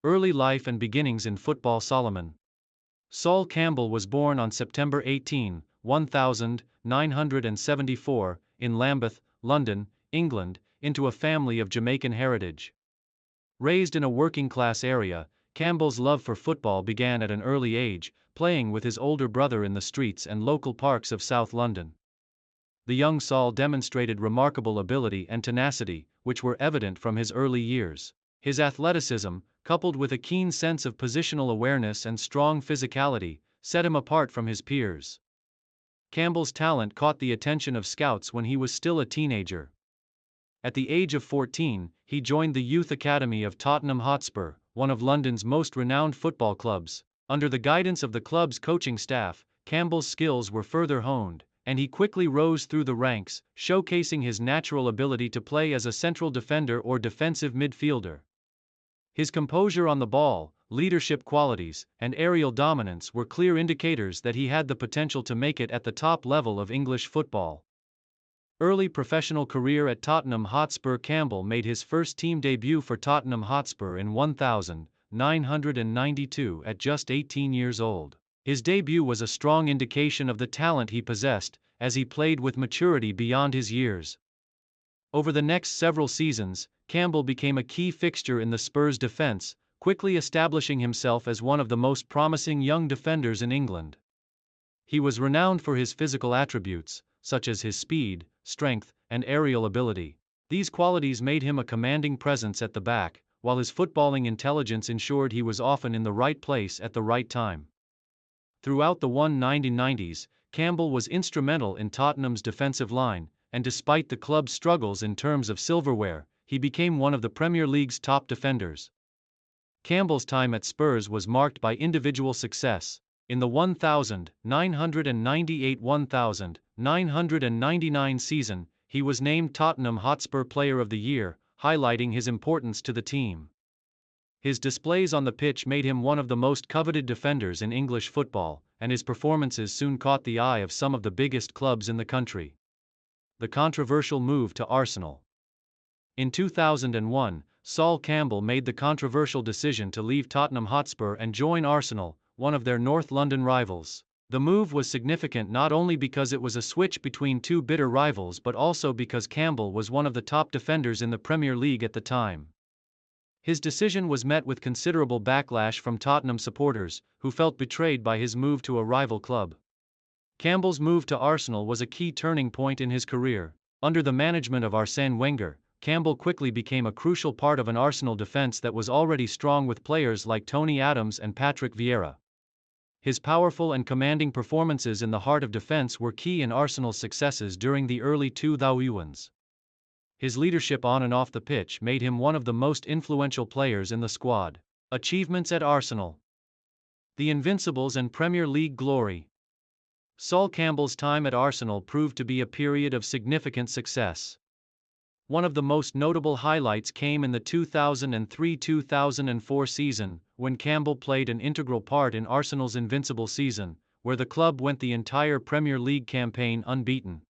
Early life and beginnings in football. Solomon Sol Campbell was born on September 18, 1974, in Lambeth, London, England, into a family of Jamaican heritage. Raised in a working-class area, Campbell's love for football began at an early age, playing with his older brother in the streets and local parks of South London. The young Sol demonstrated remarkable ability and tenacity, which were evident from his early years. His athleticism, coupled with a keen sense of positional awareness and strong physicality, set him apart from his peers. Campbell's talent caught the attention of scouts when he was still a teenager. At the age of 14, he joined the youth academy of Tottenham Hotspur, one of London's most renowned football clubs. Under the guidance of the club's coaching staff, Campbell's skills were further honed, and he quickly rose through the ranks, showcasing his natural ability to play as a central defender or defensive midfielder. His composure on the ball, leadership qualities, and aerial dominance were clear indicators that he had the potential to make it at the top level of English football. Early professional career at Tottenham Hotspur. Campbell made his first team debut for Tottenham Hotspur in 1992 at just 18 years old. His debut was a strong indication of the talent he possessed, as he played with maturity beyond his years. Over the next several seasons, Campbell became a key fixture in the Spurs' defense, quickly establishing himself as one of the most promising young defenders in England. He was renowned for his physical attributes, such as his speed, strength, and aerial ability. These qualities made him a commanding presence at the back, while his footballing intelligence ensured he was often in the right place at the right time. Throughout the 1990s, Campbell was instrumental in Tottenham's defensive line, and despite the club's struggles in terms of silverware, he became one of the Premier League's top defenders. Campbell's time at Spurs was marked by individual success. In the 1998-1999 season, he was named Tottenham Hotspur Player of the Year, highlighting his importance to the team. His displays on the pitch made him one of the most coveted defenders in English football, and his performances soon caught the eye of some of the biggest clubs in the country. The controversial move to Arsenal. In 2001, Sol Campbell made the controversial decision to leave Tottenham Hotspur and join Arsenal, one of their North London rivals. The move was significant not only because it was a switch between two bitter rivals but also because Campbell was one of the top defenders in the Premier League at the time. His decision was met with considerable backlash from Tottenham supporters, who felt betrayed by his move to a rival club. Campbell's move to Arsenal was a key turning point in his career. Under the management of Arsène Wenger, Campbell quickly became a crucial part of an Arsenal defense that was already strong with players like Tony Adams and Patrick Vieira. His powerful and commanding performances in the heart of defense were key in Arsenal's successes during the early 2000s. His leadership on and off the pitch made him one of the most influential players in the squad. Achievements at Arsenal. The Invincibles and Premier League glory. Sol Campbell's time at Arsenal proved to be a period of significant success. One of the most notable highlights came in the 2003-2004 season, when Campbell played an integral part in Arsenal's invincible season, where the club went the entire Premier League campaign unbeaten.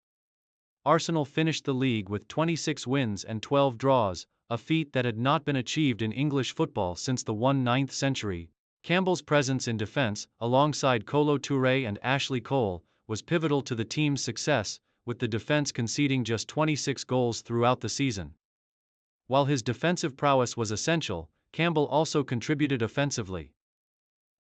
Arsenal finished the league with 26 wins and 12 draws, a feat that had not been achieved in English football since the 19th century. Campbell's presence in defense, alongside Kolo Touré and Ashley Cole, was pivotal to the team's success, with the defense conceding just 26 goals throughout the season. While his defensive prowess was essential, Campbell also contributed offensively.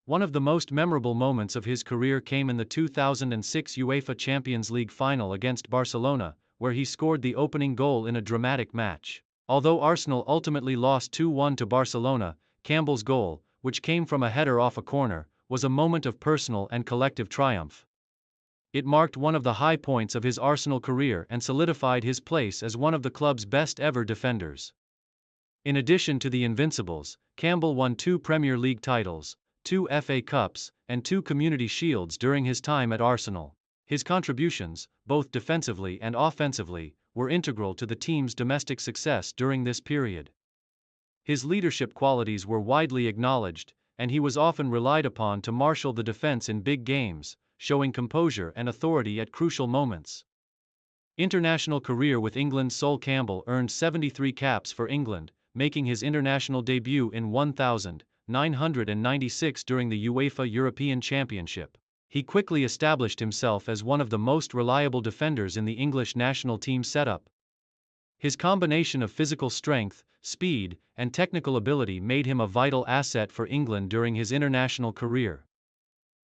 One of the most memorable moments of his career came in the 2006 UEFA Champions League final against Barcelona, where he scored the opening goal in a dramatic match. Although Arsenal ultimately lost 2-1 to Barcelona, Campbell's goal, which came from a header off a corner, was a moment of personal and collective triumph. It marked one of the high points of his Arsenal career and solidified his place as one of the club's best-ever defenders. In addition to the Invincibles, Campbell won 2 Premier League titles, 2 FA Cups, and 2 Community Shields during his time at Arsenal. His contributions, both defensively and offensively, were integral to the team's domestic success during this period. His leadership qualities were widely acknowledged, and he was often relied upon to marshal the defense in big games, showing composure and authority at crucial moments. International career with England. Sol Campbell earned 73 caps for England, making his international debut in 996 during the UEFA European Championship. He quickly established himself as one of the most reliable defenders in the English national team setup. His combination of physical strength, speed, and technical ability made him a vital asset for England during his international career.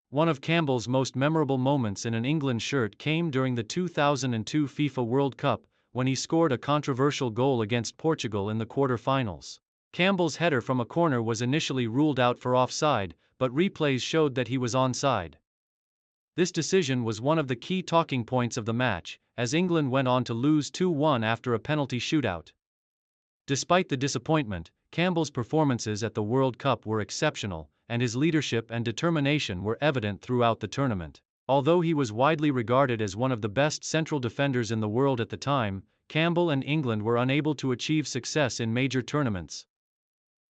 One of Campbell's most memorable moments in an England shirt came during the 2002 FIFA World Cup, when he scored a controversial goal against Portugal in the quarter-finals. Campbell's header from a corner was initially ruled out for offside, but replays showed that he was onside. This decision was one of the key talking points of the match, as England went on to lose 2-1 after a penalty shootout. Despite the disappointment, Campbell's performances at the World Cup were exceptional, and his leadership and determination were evident throughout the tournament. Although he was widely regarded as one of the best central defenders in the world at the time, Campbell and England were unable to achieve success in major tournaments.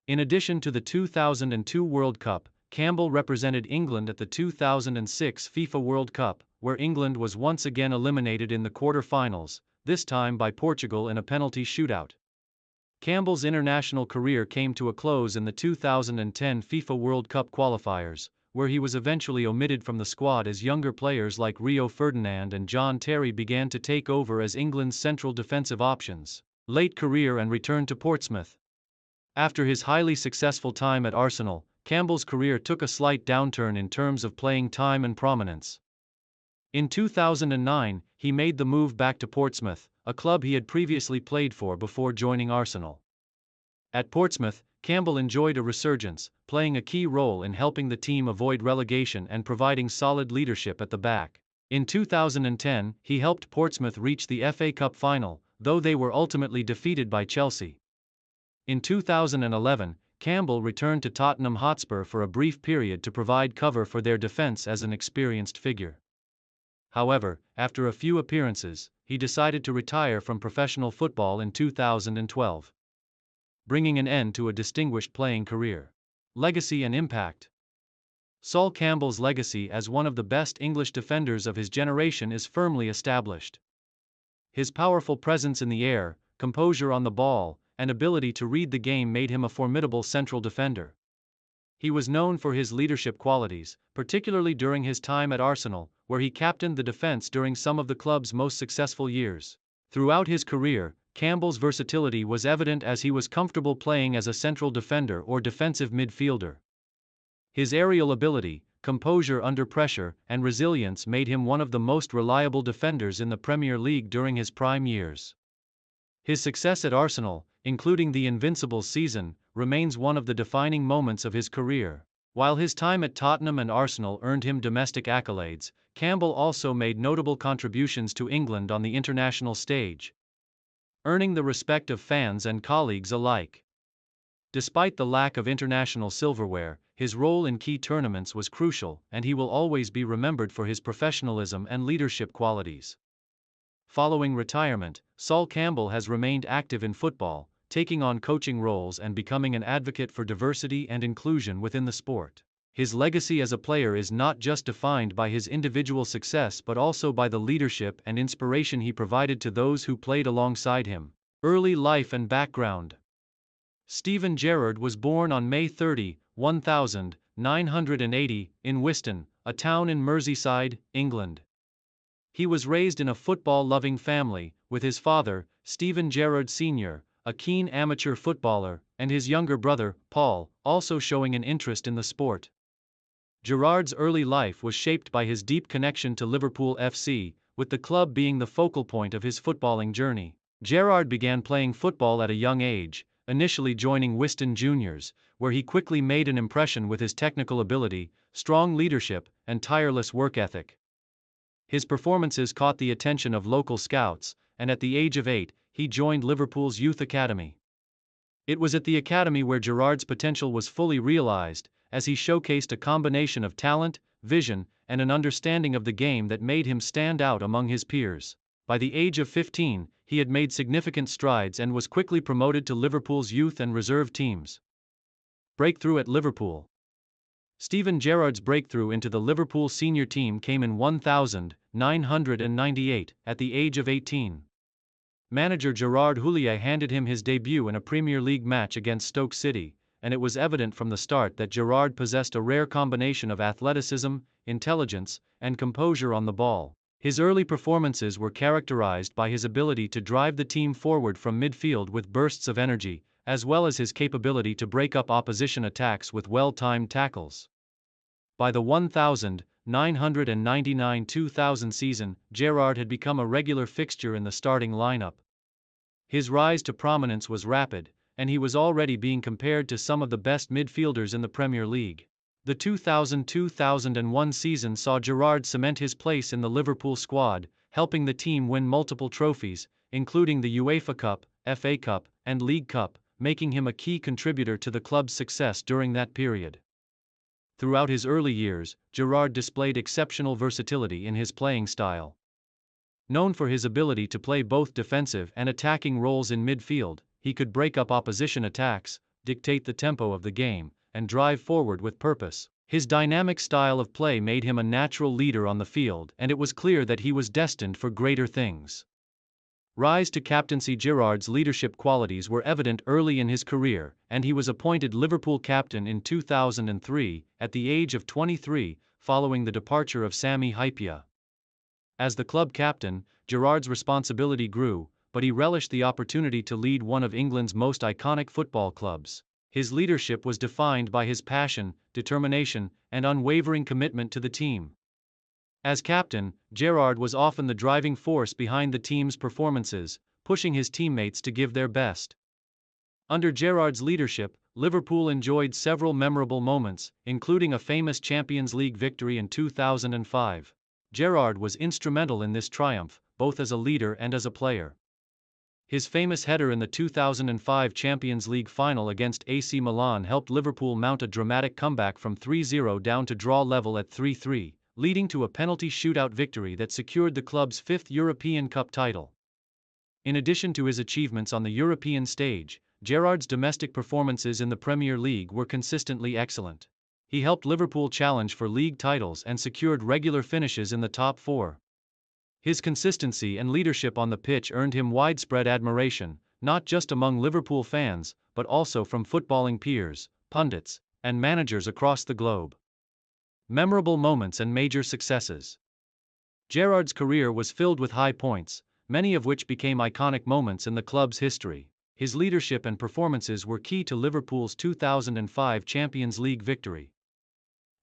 In addition to the 2002 World Cup, Campbell represented England at the 2006 FIFA World Cup, where England was once again eliminated in the quarter-finals, this time by Portugal in a penalty shootout. Campbell's international career came to a close in the 2010 FIFA World Cup qualifiers, where he was eventually omitted from the squad as younger players like Rio Ferdinand and John Terry began to take over as England's central defensive options. Late career and return to Portsmouth. After his highly successful time at Arsenal, Campbell's career took a slight downturn in terms of playing time and prominence. In 2009, he made the move back to Portsmouth, a club he had previously played for before joining Arsenal. At Portsmouth, Campbell enjoyed a resurgence, playing a key role in helping the team avoid relegation and providing solid leadership at the back. In 2010, he helped Portsmouth reach the FA Cup final, though they were ultimately defeated by Chelsea. In 2011, Campbell returned to Tottenham Hotspur for a brief period to provide cover for their defense as an experienced figure. However, after a few appearances, he decided to retire from professional football in 2012, bringing an end to a distinguished playing career. Legacy and impact. Sol Campbell's legacy as one of the best English defenders of his generation is firmly established. His powerful presence in the air, composure on the ball, and ability to read the game made him a formidable central defender. He was known for his leadership qualities, particularly during his time at Arsenal, where he captained the defense during some of the club's most successful years. Throughout his career, Campbell's versatility was evident as he was comfortable playing as a central defender or defensive midfielder. His aerial ability, composure under pressure, and resilience made him one of the most reliable defenders in the Premier League during his prime years. His success at Arsenal, including the Invincibles season, remains one of the defining moments of his career. While his time at Tottenham and Arsenal earned him domestic accolades, Campbell also made notable contributions to England on the international stage, earning the respect of fans and colleagues alike. Despite the lack of international silverware, his role in key tournaments was crucial, and he will always be remembered for his professionalism and leadership qualities. Following retirement, Sol Campbell has remained active in football, taking on coaching roles and becoming an advocate for diversity and inclusion within the sport. His legacy as a player is not just defined by his individual success but also by the leadership and inspiration he provided to those who played alongside him. Early life and background. Steven Gerrard was born on May 30, 1980, in Wiston, a town in Merseyside, England. He was raised in a football-loving family, with his father, Steven Gerrard Sr., a keen amateur footballer, and his younger brother, Paul, also showing an interest in the sport. Gerrard's early life was shaped by his deep connection to Liverpool FC, with the club being the focal point of his footballing journey. Gerrard began playing football at a young age, initially joining Wiston Juniors, where he quickly made an impression with his technical ability, strong leadership, and tireless work ethic. His performances caught the attention of local scouts, and at the age of 8, he joined Liverpool's youth academy. It was at the academy where Gerrard's potential was fully realized, as he showcased a combination of talent, vision, and an understanding of the game that made him stand out among his peers. By the age of 15, he had made significant strides and was quickly promoted to Liverpool's youth and reserve teams. Breakthrough at Liverpool. Steven Gerrard's breakthrough into the Liverpool senior team came in 1998, at the age of 18. Manager Gerard Houllier handed him his debut in a Premier League match against Stoke City, and it was evident from the start that Gerrard possessed a rare combination of athleticism, intelligence, and composure on the ball. His early performances were characterized by his ability to drive the team forward from midfield with bursts of energy, as well as his capability to break up opposition attacks with well-timed tackles. By the 1999-2000 season, Gerrard had become a regular fixture in the starting lineup. His rise to prominence was rapid, and he was already being compared to some of the best midfielders in the Premier League. The 2000-2001 season saw Gerrard cement his place in the Liverpool squad, helping the team win multiple trophies, including the UEFA Cup, FA Cup, and League Cup, making him a key contributor to the club's success during that period. Throughout his early years, Gerrard displayed exceptional versatility in his playing style. Known for his ability to play both defensive and attacking roles in midfield, he could break up opposition attacks, dictate the tempo of the game, and drive forward with purpose. His dynamic style of play made him a natural leader on the field, and it was clear that he was destined for greater things. Rise to captaincy. Gerrard's leadership qualities were evident early in his career, and he was appointed Liverpool captain in 2003, at the age of 23, following the departure of Sami Hyypiä. As the club captain, Gerrard's responsibility grew, but he relished the opportunity to lead one of England's most iconic football clubs. His leadership was defined by his passion, determination, and unwavering commitment to the team. As captain, Gerrard was often the driving force behind the team's performances, pushing his teammates to give their best. Under Gerrard's leadership, Liverpool enjoyed several memorable moments, including a famous Champions League victory in 2005. Gerrard was instrumental in this triumph, both as a leader and as a player. His famous header in the 2005 Champions League final against AC Milan helped Liverpool mount a dramatic comeback from 3-0 down to draw level at 3-3, leading to a penalty shootout victory that secured the club's fifth European Cup title. In addition to his achievements on the European stage, Gerrard's domestic performances in the Premier League were consistently excellent. He helped Liverpool challenge for league titles and secured regular finishes in the top four. His consistency and leadership on the pitch earned him widespread admiration, not just among Liverpool fans, but also from footballing peers, pundits, and managers across the globe. Memorable moments and major successes. Gerrard's career was filled with high points, many of which became iconic moments in the club's history. His leadership and performances were key to Liverpool's 2005 Champions League victory.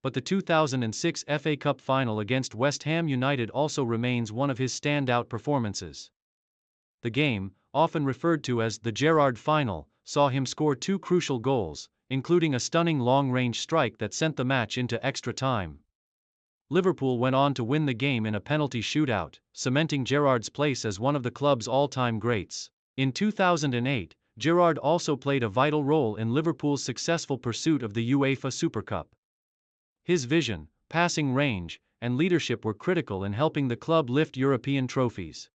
But the 2006 FA Cup final against West Ham United also remains one of his standout performances. The game, often referred to as the Gerrard final, saw him score two crucial goals, including a stunning long-range strike that sent the match into extra time. Liverpool went on to win the game in a penalty shootout, cementing Gerrard's place as one of the club's all-time greats. In 2008, Gerrard also played a vital role in Liverpool's successful pursuit of the UEFA Super Cup. His vision, passing range, and leadership were critical in helping the club lift European trophies.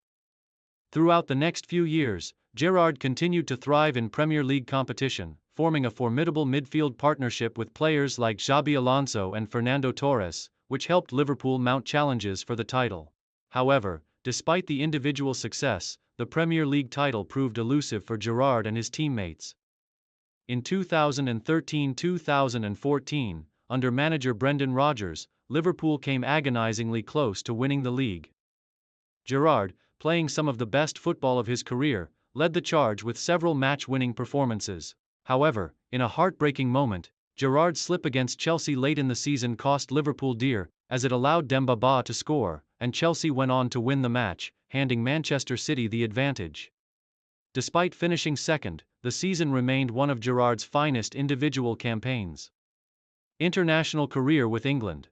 Throughout the next few years, Gerrard continued to thrive in Premier League competition, forming a formidable midfield partnership with players like Xabi Alonso and Fernando Torres, which helped Liverpool mount challenges for the title. However, despite the individual success, the Premier League title proved elusive for Gerrard and his teammates. In 2013-2014, under manager Brendan Rodgers, Liverpool came agonizingly close to winning the league. Gerrard, playing some of the best football of his career, led the charge with several match-winning performances. However, in a heartbreaking moment, Gerrard's slip against Chelsea late in the season cost Liverpool dear, as it allowed Demba Ba to score, and Chelsea went on to win the match, handing Manchester City the advantage. Despite finishing second, the season remained one of Gerrard's finest individual campaigns. International career with England.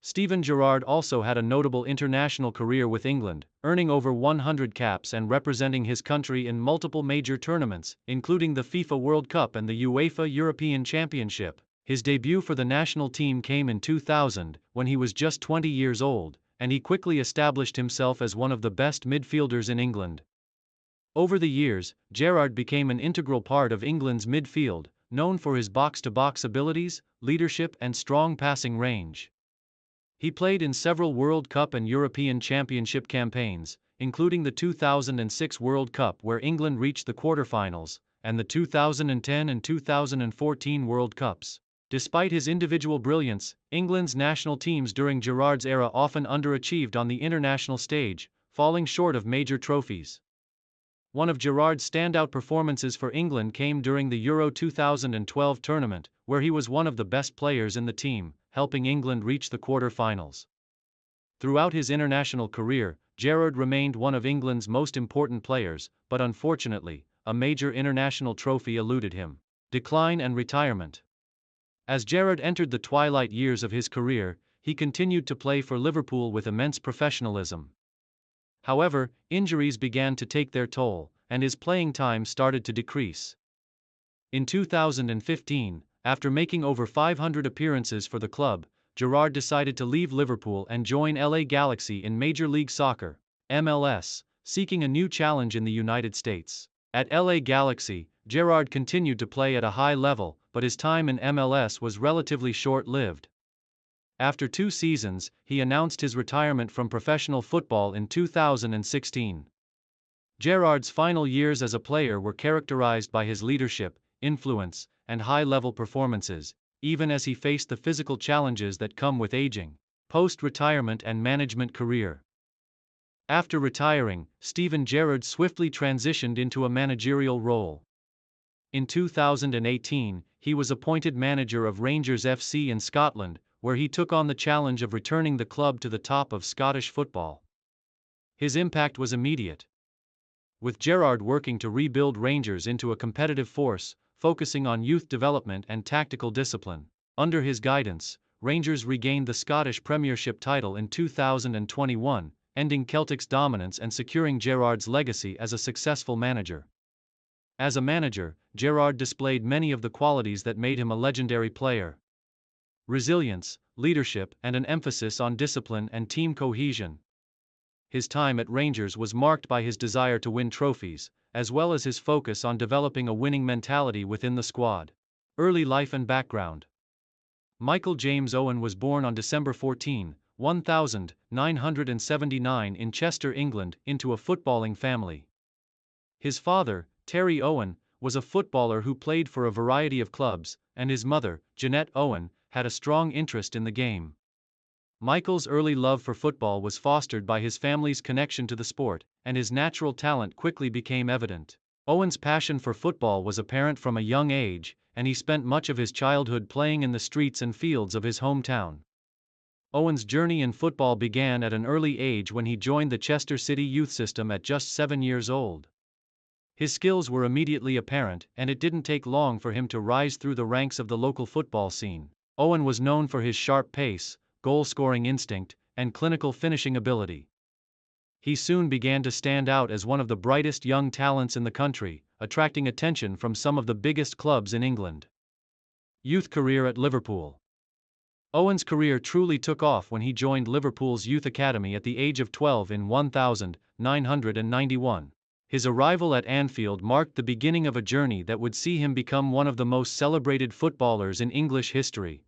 Steven Gerrard also had a notable international career with England, earning over 100 caps and representing his country in multiple major tournaments, including the FIFA World Cup and the UEFA European Championship. His debut for the national team came in 2000, when he was just 20 years old, and he quickly established himself as one of the best midfielders in England. Over the years, Gerrard became an integral part of England's midfield, known for his box-to-box abilities, leadership and strong passing range. He played in several World Cup and European Championship campaigns, including the 2006 World Cup where England reached the quarterfinals, and the 2010 and 2014 World Cups. Despite his individual brilliance, England's national teams during Gerrard's era often underachieved on the international stage, falling short of major trophies. One of Gerrard's standout performances for England came during the Euro 2012 tournament, where he was one of the best players in the team, helping England reach the quarter-finals. Throughout his international career, Gerrard remained one of England's most important players, but unfortunately, a major international trophy eluded him. Decline and retirement. As Gerrard entered the twilight years of his career, he continued to play for Liverpool with immense professionalism. However, injuries began to take their toll, and his playing time started to decrease. In 2015, after making over 500 appearances for the club, Gerrard decided to leave Liverpool and join LA Galaxy in Major League Soccer, MLS, seeking a new challenge in the United States. At LA Galaxy, Gerrard continued to play at a high level, but his time in MLS was relatively short-lived. After 2 seasons, he announced his retirement from professional football in 2016. Gerrard's final years as a player were characterized by his leadership, influence, and high-level performances, even as he faced the physical challenges that come with aging. Post-retirement and management career. After retiring, Steven Gerrard swiftly transitioned into a managerial role. In 2018, he was appointed manager of Rangers FC in Scotland, where he took on the challenge of returning the club to the top of Scottish football. His impact was immediate, with Gerrard working to rebuild Rangers into a competitive force, focusing on youth development and tactical discipline. Under his guidance, Rangers regained the Scottish Premiership title in 2021, ending Celtic's dominance and securing Gerrard's legacy as a successful manager. As a manager, Gerrard displayed many of the qualities that made him a legendary player: resilience, leadership, and an emphasis on discipline and team cohesion. His time at Rangers was marked by his desire to win trophies, as well as his focus on developing a winning mentality within the squad. Early life and background. Michael James Owen was born on December 14, 1979 in Chester, England, into a footballing family. His father, Terry Owen, was a footballer who played for a variety of clubs, and his mother, Jeanette Owen, had a strong interest in the game. Michael's early love for football was fostered by his family's connection to the sport, and his natural talent quickly became evident. Owen's passion for football was apparent from a young age, and he spent much of his childhood playing in the streets and fields of his hometown. Owen's journey in football began at an early age when he joined the Chester City youth system at just 7 years old. His skills were immediately apparent, and it didn't take long for him to rise through the ranks of the local football scene. Owen was known for his sharp pace, goal-scoring instinct, and clinical finishing ability. He soon began to stand out as one of the brightest young talents in the country, attracting attention from some of the biggest clubs in England. Youth career at Liverpool. Owen's career truly took off when he joined Liverpool's youth academy at the age of 12 in 1991. His arrival at Anfield marked the beginning of a journey that would see him become one of the most celebrated footballers in English history.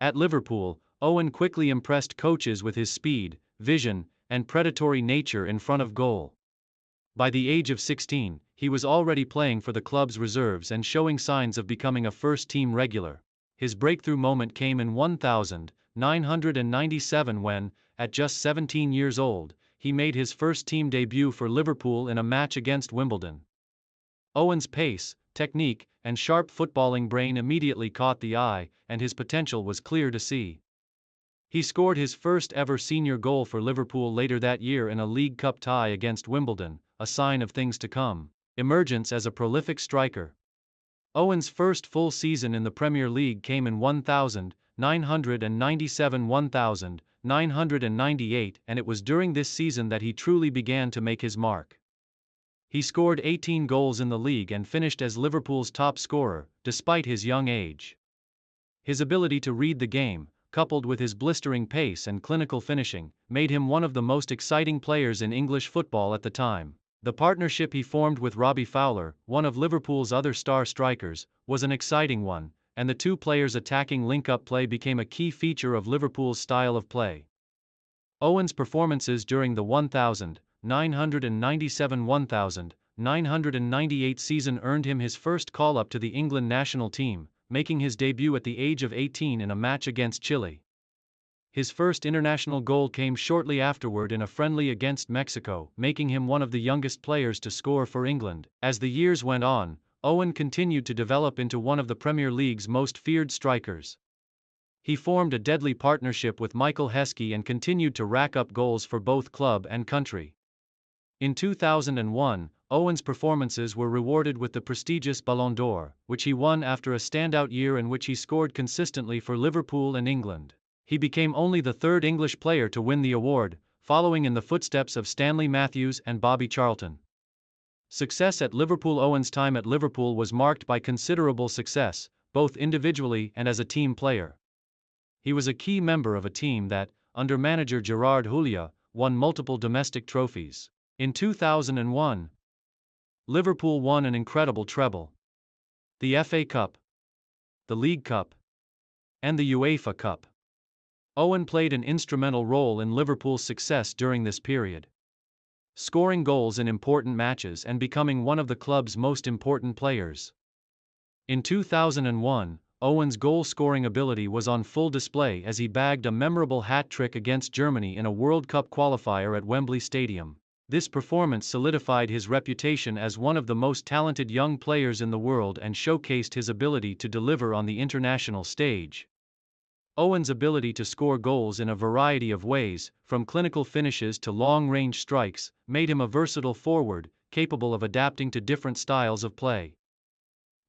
At Liverpool, Owen quickly impressed coaches with his speed, vision, and predatory nature in front of goal. By the age of 16, he was already playing for the club's reserves and showing signs of becoming a first-team regular. His breakthrough moment came in 1997 when, at just 17 years old, he made his first-team debut for Liverpool in a match against Wimbledon. Owen's pace, technique, and sharp footballing brain immediately caught the eye, and his potential was clear to see. He scored his first-ever senior goal for Liverpool later that year in a League Cup tie against Wimbledon, a sign of things to come. Emergence as a prolific striker. Owen's first full season in the Premier League came in 1997-1998, and it was during this season that he truly began to make his mark. He scored 18 goals in the league and finished as Liverpool's top scorer, despite his young age. His ability to read the game, coupled with his blistering pace and clinical finishing, made him one of the most exciting players in English football at the time. The partnership he formed with Robbie Fowler, one of Liverpool's other star strikers, was an exciting one, and the two players' attacking link-up play became a key feature of Liverpool's style of play. Owen's performances during the 1997-1998 998 season earned him his first call-up to the England national team, making his debut at the age of 18 in a match against Chile. His first international goal came shortly afterward in a friendly against Mexico, making him one of the youngest players to score for England. As the years went on, Owen continued to develop into one of the Premier League's most feared strikers. He formed a deadly partnership with Michael Heskey and continued to rack up goals for both club and country. In 2001, Owen's performances were rewarded with the prestigious Ballon d'Or, which he won after a standout year in which he scored consistently for Liverpool and England. He became only the third English player to win the award, following in the footsteps of Stanley Matthews and Bobby Charlton. Success at Liverpool. Owen's time at Liverpool was marked by considerable success, both individually and as a team player. He was a key member of a team that, under manager Gerard Houllier, won multiple domestic trophies. In 2001, Liverpool won an incredible treble: the FA Cup, the League Cup, and the UEFA Cup. Owen played an instrumental role in Liverpool's success during this period, scoring goals in important matches and becoming one of the club's most important players. In 2001, Owen's goal-scoring ability was on full display as he bagged a memorable hat-trick against Germany in a World Cup qualifier at Wembley Stadium. This performance solidified his reputation as one of the most talented young players in the world and showcased his ability to deliver on the international stage. Owen's ability to score goals in a variety of ways, from clinical finishes to long-range strikes, made him a versatile forward, capable of adapting to different styles of play.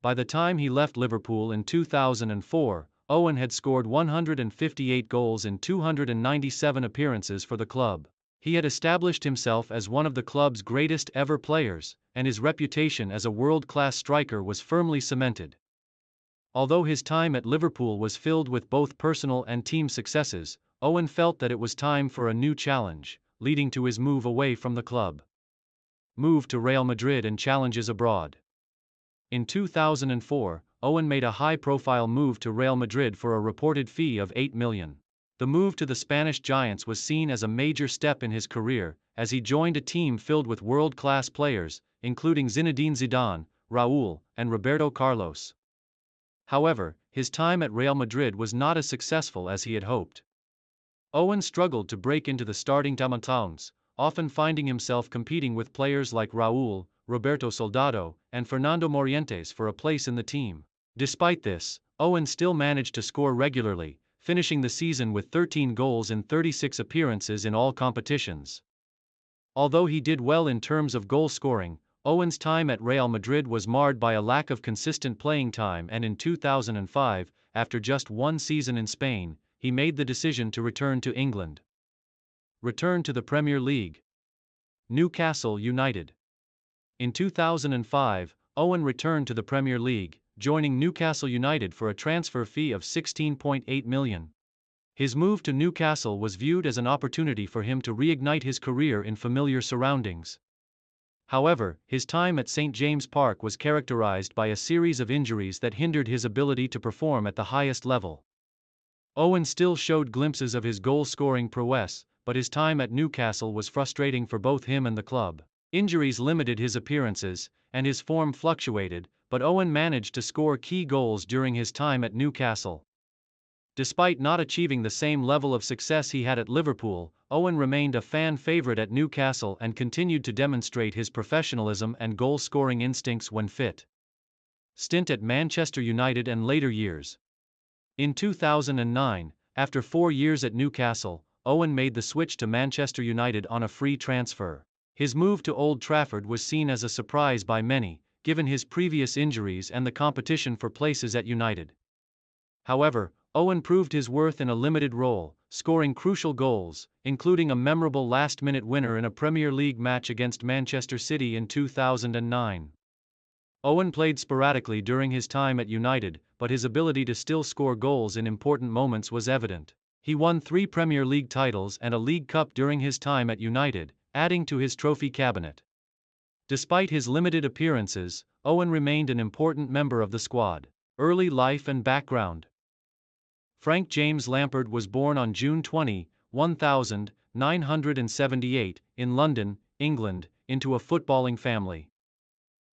By the time he left Liverpool in 2004, Owen had scored 158 goals in 297 appearances for the club. He had established himself as one of the club's greatest ever players, and his reputation as a world-class striker was firmly cemented. Although his time at Liverpool was filled with both personal and team successes, Owen felt that it was time for a new challenge, leading to his move away from the club. Move to Real Madrid and challenges abroad. In 2004, Owen made a high-profile move to Real Madrid for a reported fee of €8 million. The move to the Spanish Giants was seen as a major step in his career, as he joined a team filled with world-class players, including Zinedine Zidane, Raúl, and Roberto Carlos. However, his time at Real Madrid was not as successful as he had hoped. Owen struggled to break into the starting eleven, often finding himself competing with players like Raúl, Roberto Soldado, and Fernando Morientes for a place in the team. Despite this, Owen still managed to score regularly, finishing the season with 13 goals in 36 appearances in all competitions. Although he did well in terms of goal scoring, Owen's time at Real Madrid was marred by a lack of consistent playing time, and in 2005, after just one season in Spain, he made the decision to return to England. Return to the Premier League. Newcastle United. In 2005, Owen returned to the Premier League, joining Newcastle United for a transfer fee of £16.8 million. His move to Newcastle was viewed as an opportunity for him to reignite his career in familiar surroundings. However, his time at St. James Park was characterized by a series of injuries that hindered his ability to perform at the highest level. Owen still showed glimpses of his goal-scoring prowess, but his time at Newcastle was frustrating for both him and the club. Injuries limited his appearances, and his form fluctuated, but Owen managed to score key goals during his time at Newcastle. Despite not achieving the same level of success he had at Liverpool, Owen remained a fan favorite at Newcastle and continued to demonstrate his professionalism and goal-scoring instincts when fit. Stint at Manchester United and later years. In 2009, after 4 years at Newcastle, Owen made the switch to Manchester United on a free transfer. His move to Old Trafford was seen as a surprise by many, given his previous injuries and the competition for places at United. However, Owen proved his worth in a limited role, scoring crucial goals, including a memorable last-minute winner in a Premier League match against Manchester City in 2009. Owen played sporadically during his time at United, but his ability to still score goals in important moments was evident. He won 3 Premier League titles and a League Cup during his time at United, adding to his trophy cabinet. Despite his limited appearances, Owen remained an important member of the squad. Early life and background. Frank James Lampard was born on June 20, 1978, in London, England, into a footballing family.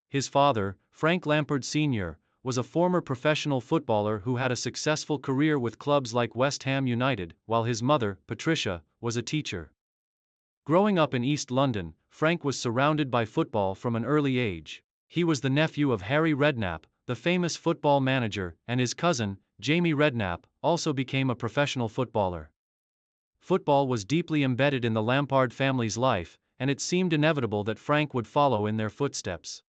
His father, Frank Lampard Sr., was a former professional footballer who had a successful career with clubs like West Ham United, while his mother, Patricia, was a teacher. Growing up in East London, Frank was surrounded by football from an early age. He was the nephew of Harry Redknapp, the famous football manager, and his cousin, Jamie Redknapp, also became a professional footballer. Football was deeply embedded in the Lampard family's life, and it seemed inevitable that Frank would follow in their footsteps.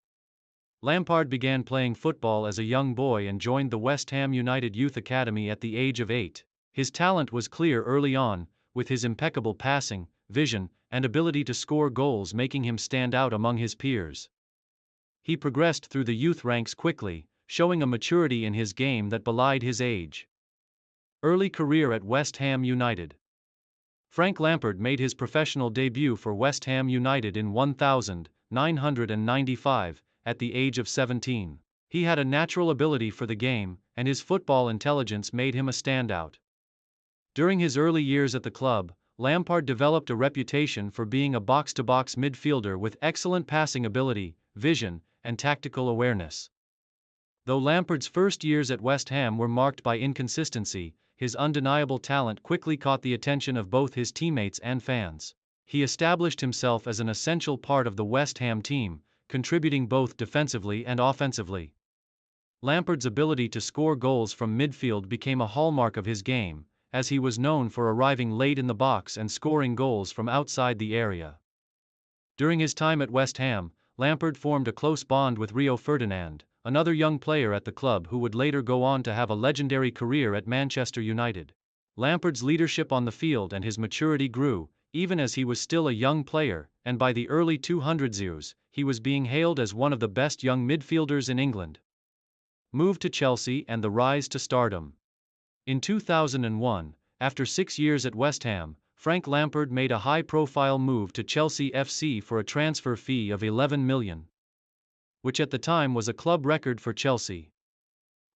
Lampard began playing football as a young boy and joined the West Ham United Youth Academy at the age of 8. His talent was clear early on, with his impeccable passing, vision, and ability to score goals making him stand out among his peers. He progressed through the youth ranks quickly, showing a maturity in his game that belied his age. Early career at West Ham United. Frank Lampard made his professional debut for West Ham United in 1995, at the age of 17. He had a natural ability for the game, and his football intelligence made him a standout. During his early years at the club, Lampard developed a reputation for being a box-to-box midfielder with excellent passing ability, vision, and tactical awareness. Though Lampard's first years at West Ham were marked by inconsistency, his undeniable talent quickly caught the attention of both his teammates and fans. He established himself as an essential part of the West Ham team, contributing both defensively and offensively. Lampard's ability to score goals from midfield became a hallmark of his game, as he was known for arriving late in the box and scoring goals from outside the area. During his time at West Ham, Lampard formed a close bond with Rio Ferdinand, another young player at the club who would later go on to have a legendary career at Manchester United. Lampard's leadership on the field and his maturity grew, even as he was still a young player, and by the early 2000s, he was being hailed as one of the best young midfielders in England. Move to Chelsea and the rise to stardom. In 2001, after 6 years at West Ham, Frank Lampard made a high-profile move to Chelsea FC for a transfer fee of £11 million. Which at the time was a club record for Chelsea.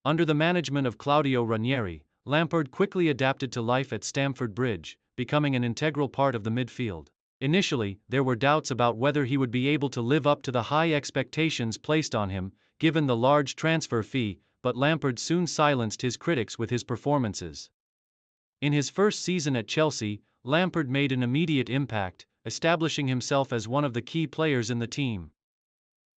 Under the management of Claudio Ranieri, Lampard quickly adapted to life at Stamford Bridge, becoming an integral part of the midfield. Initially, there were doubts about whether he would be able to live up to the high expectations placed on him, given the large transfer fee, but Lampard soon silenced his critics with his performances. In his first season at Chelsea, Lampard made an immediate impact, establishing himself as one of the key players in the team.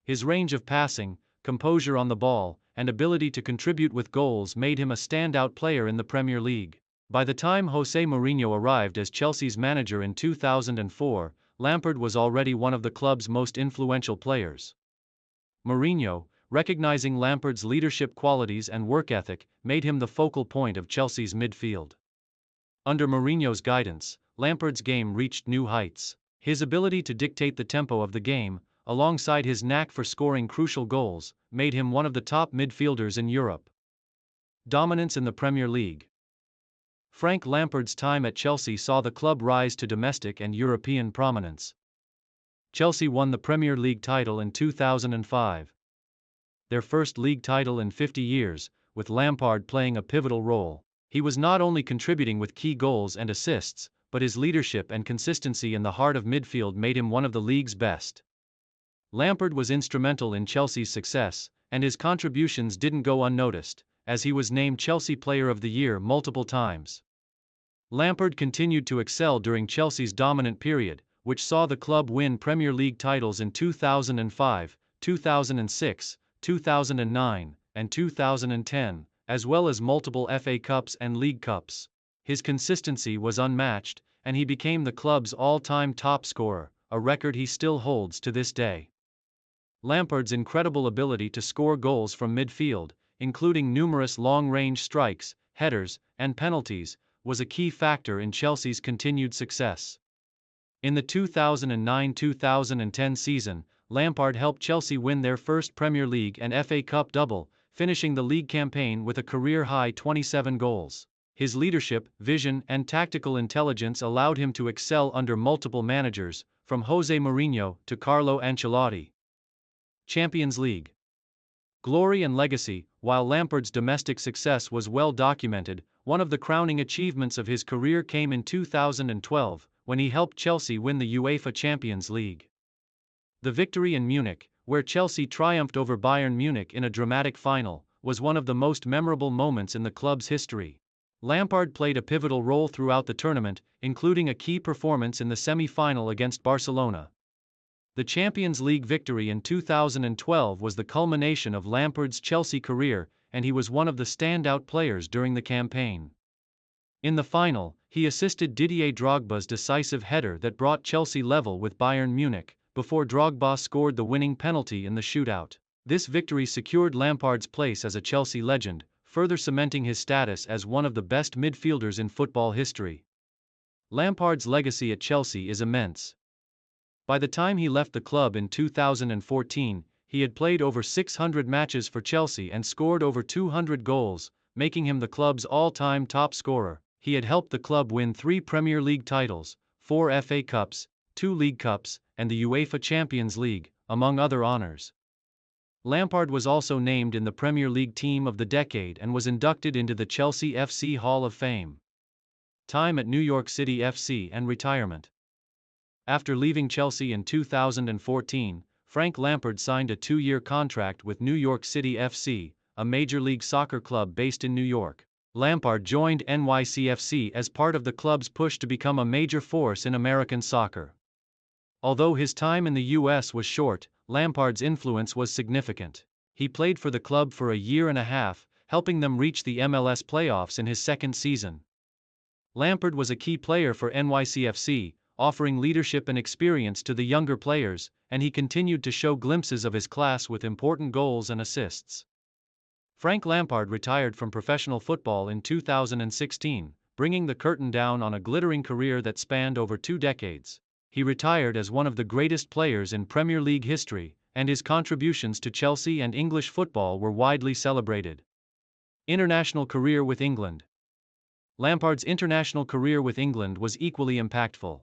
His range of passing, composure on the ball, and ability to contribute with goals made him a standout player in the Premier League. By the time Jose Mourinho arrived as Chelsea's manager in 2004, Lampard was already one of the club's most influential players. Mourinho, recognizing Lampard's leadership qualities and work ethic, made him the focal point of Chelsea's midfield. Under Mourinho's guidance, Lampard's game reached new heights. His ability to dictate the tempo of the game, alongside his knack for scoring crucial goals, made him one of the top midfielders in Europe. Dominance in the Premier League. Frank Lampard's time at Chelsea saw the club rise to domestic and European prominence. Chelsea won the Premier League title in 2005. Their first league title in 50 years, with Lampard playing a pivotal role. He was not only contributing with key goals and assists, but his leadership and consistency in the heart of midfield made him one of the league's best. Lampard was instrumental in Chelsea's success, and his contributions didn't go unnoticed, as he was named Chelsea Player of the Year multiple times. Lampard continued to excel during Chelsea's dominant period, which saw the club win Premier League titles in 2005, 2006, 2009, and 2010, as well as multiple FA Cups and League Cups. His consistency was unmatched, and he became the club's all-time top scorer, a record he still holds to this day. Lampard's incredible ability to score goals from midfield, including numerous long-range strikes, headers, and penalties, was a key factor in Chelsea's continued success. In the 2009-2010 season, Lampard helped Chelsea win their first Premier League and FA Cup double, finishing the league campaign with a career-high 27 goals. His leadership, vision, and tactical intelligence allowed him to excel under multiple managers, from Jose Mourinho to Carlo Ancelotti. Champions League. Glory and legacy. While Lampard's domestic success was well documented, one of the crowning achievements of his career came in 2012, when he helped Chelsea win the UEFA Champions League. The victory in Munich, where Chelsea triumphed over Bayern Munich in a dramatic final, was one of the most memorable moments in the club's history. Lampard played a pivotal role throughout the tournament, including a key performance in the semi-final against Barcelona. The Champions League victory in 2012 was the culmination of Lampard's Chelsea career, and he was one of the standout players during the campaign. In the final, he assisted Didier Drogba's decisive header that brought Chelsea level with Bayern Munich, before Drogba scored the winning penalty in the shootout. This victory secured Lampard's place as a Chelsea legend, further cementing his status as one of the best midfielders in football history. Lampard's legacy at Chelsea is immense. By the time he left the club in 2014, he had played over 600 matches for Chelsea and scored over 200 goals, making him the club's all-time top scorer. He had helped the club win 3 Premier League titles, 4 FA Cups, 2 League Cups, and the UEFA Champions League, among other honors. Lampard was also named in the Premier League Team of the Decade and was inducted into the Chelsea FC Hall of Fame. Time at New York City FC and retirement. After leaving Chelsea in 2014, Frank Lampard signed a 2-year contract with New York City FC, a Major League Soccer club based in New York. Lampard joined NYCFC as part of the club's push to become a major force in American soccer. Although his time in the US was short, Lampard's influence was significant. He played for the club for a year and a half, helping them reach the MLS playoffs in his second season. Lampard was a key player for NYCFC, offering leadership and experience to the younger players, and he continued to show glimpses of his class with important goals and assists. Frank Lampard retired from professional football in 2016, bringing the curtain down on a glittering career that spanned over 2 decades. He retired as one of the greatest players in Premier League history, and his contributions to Chelsea and English football were widely celebrated. International career with England. Lampard's international career with England was equally impactful.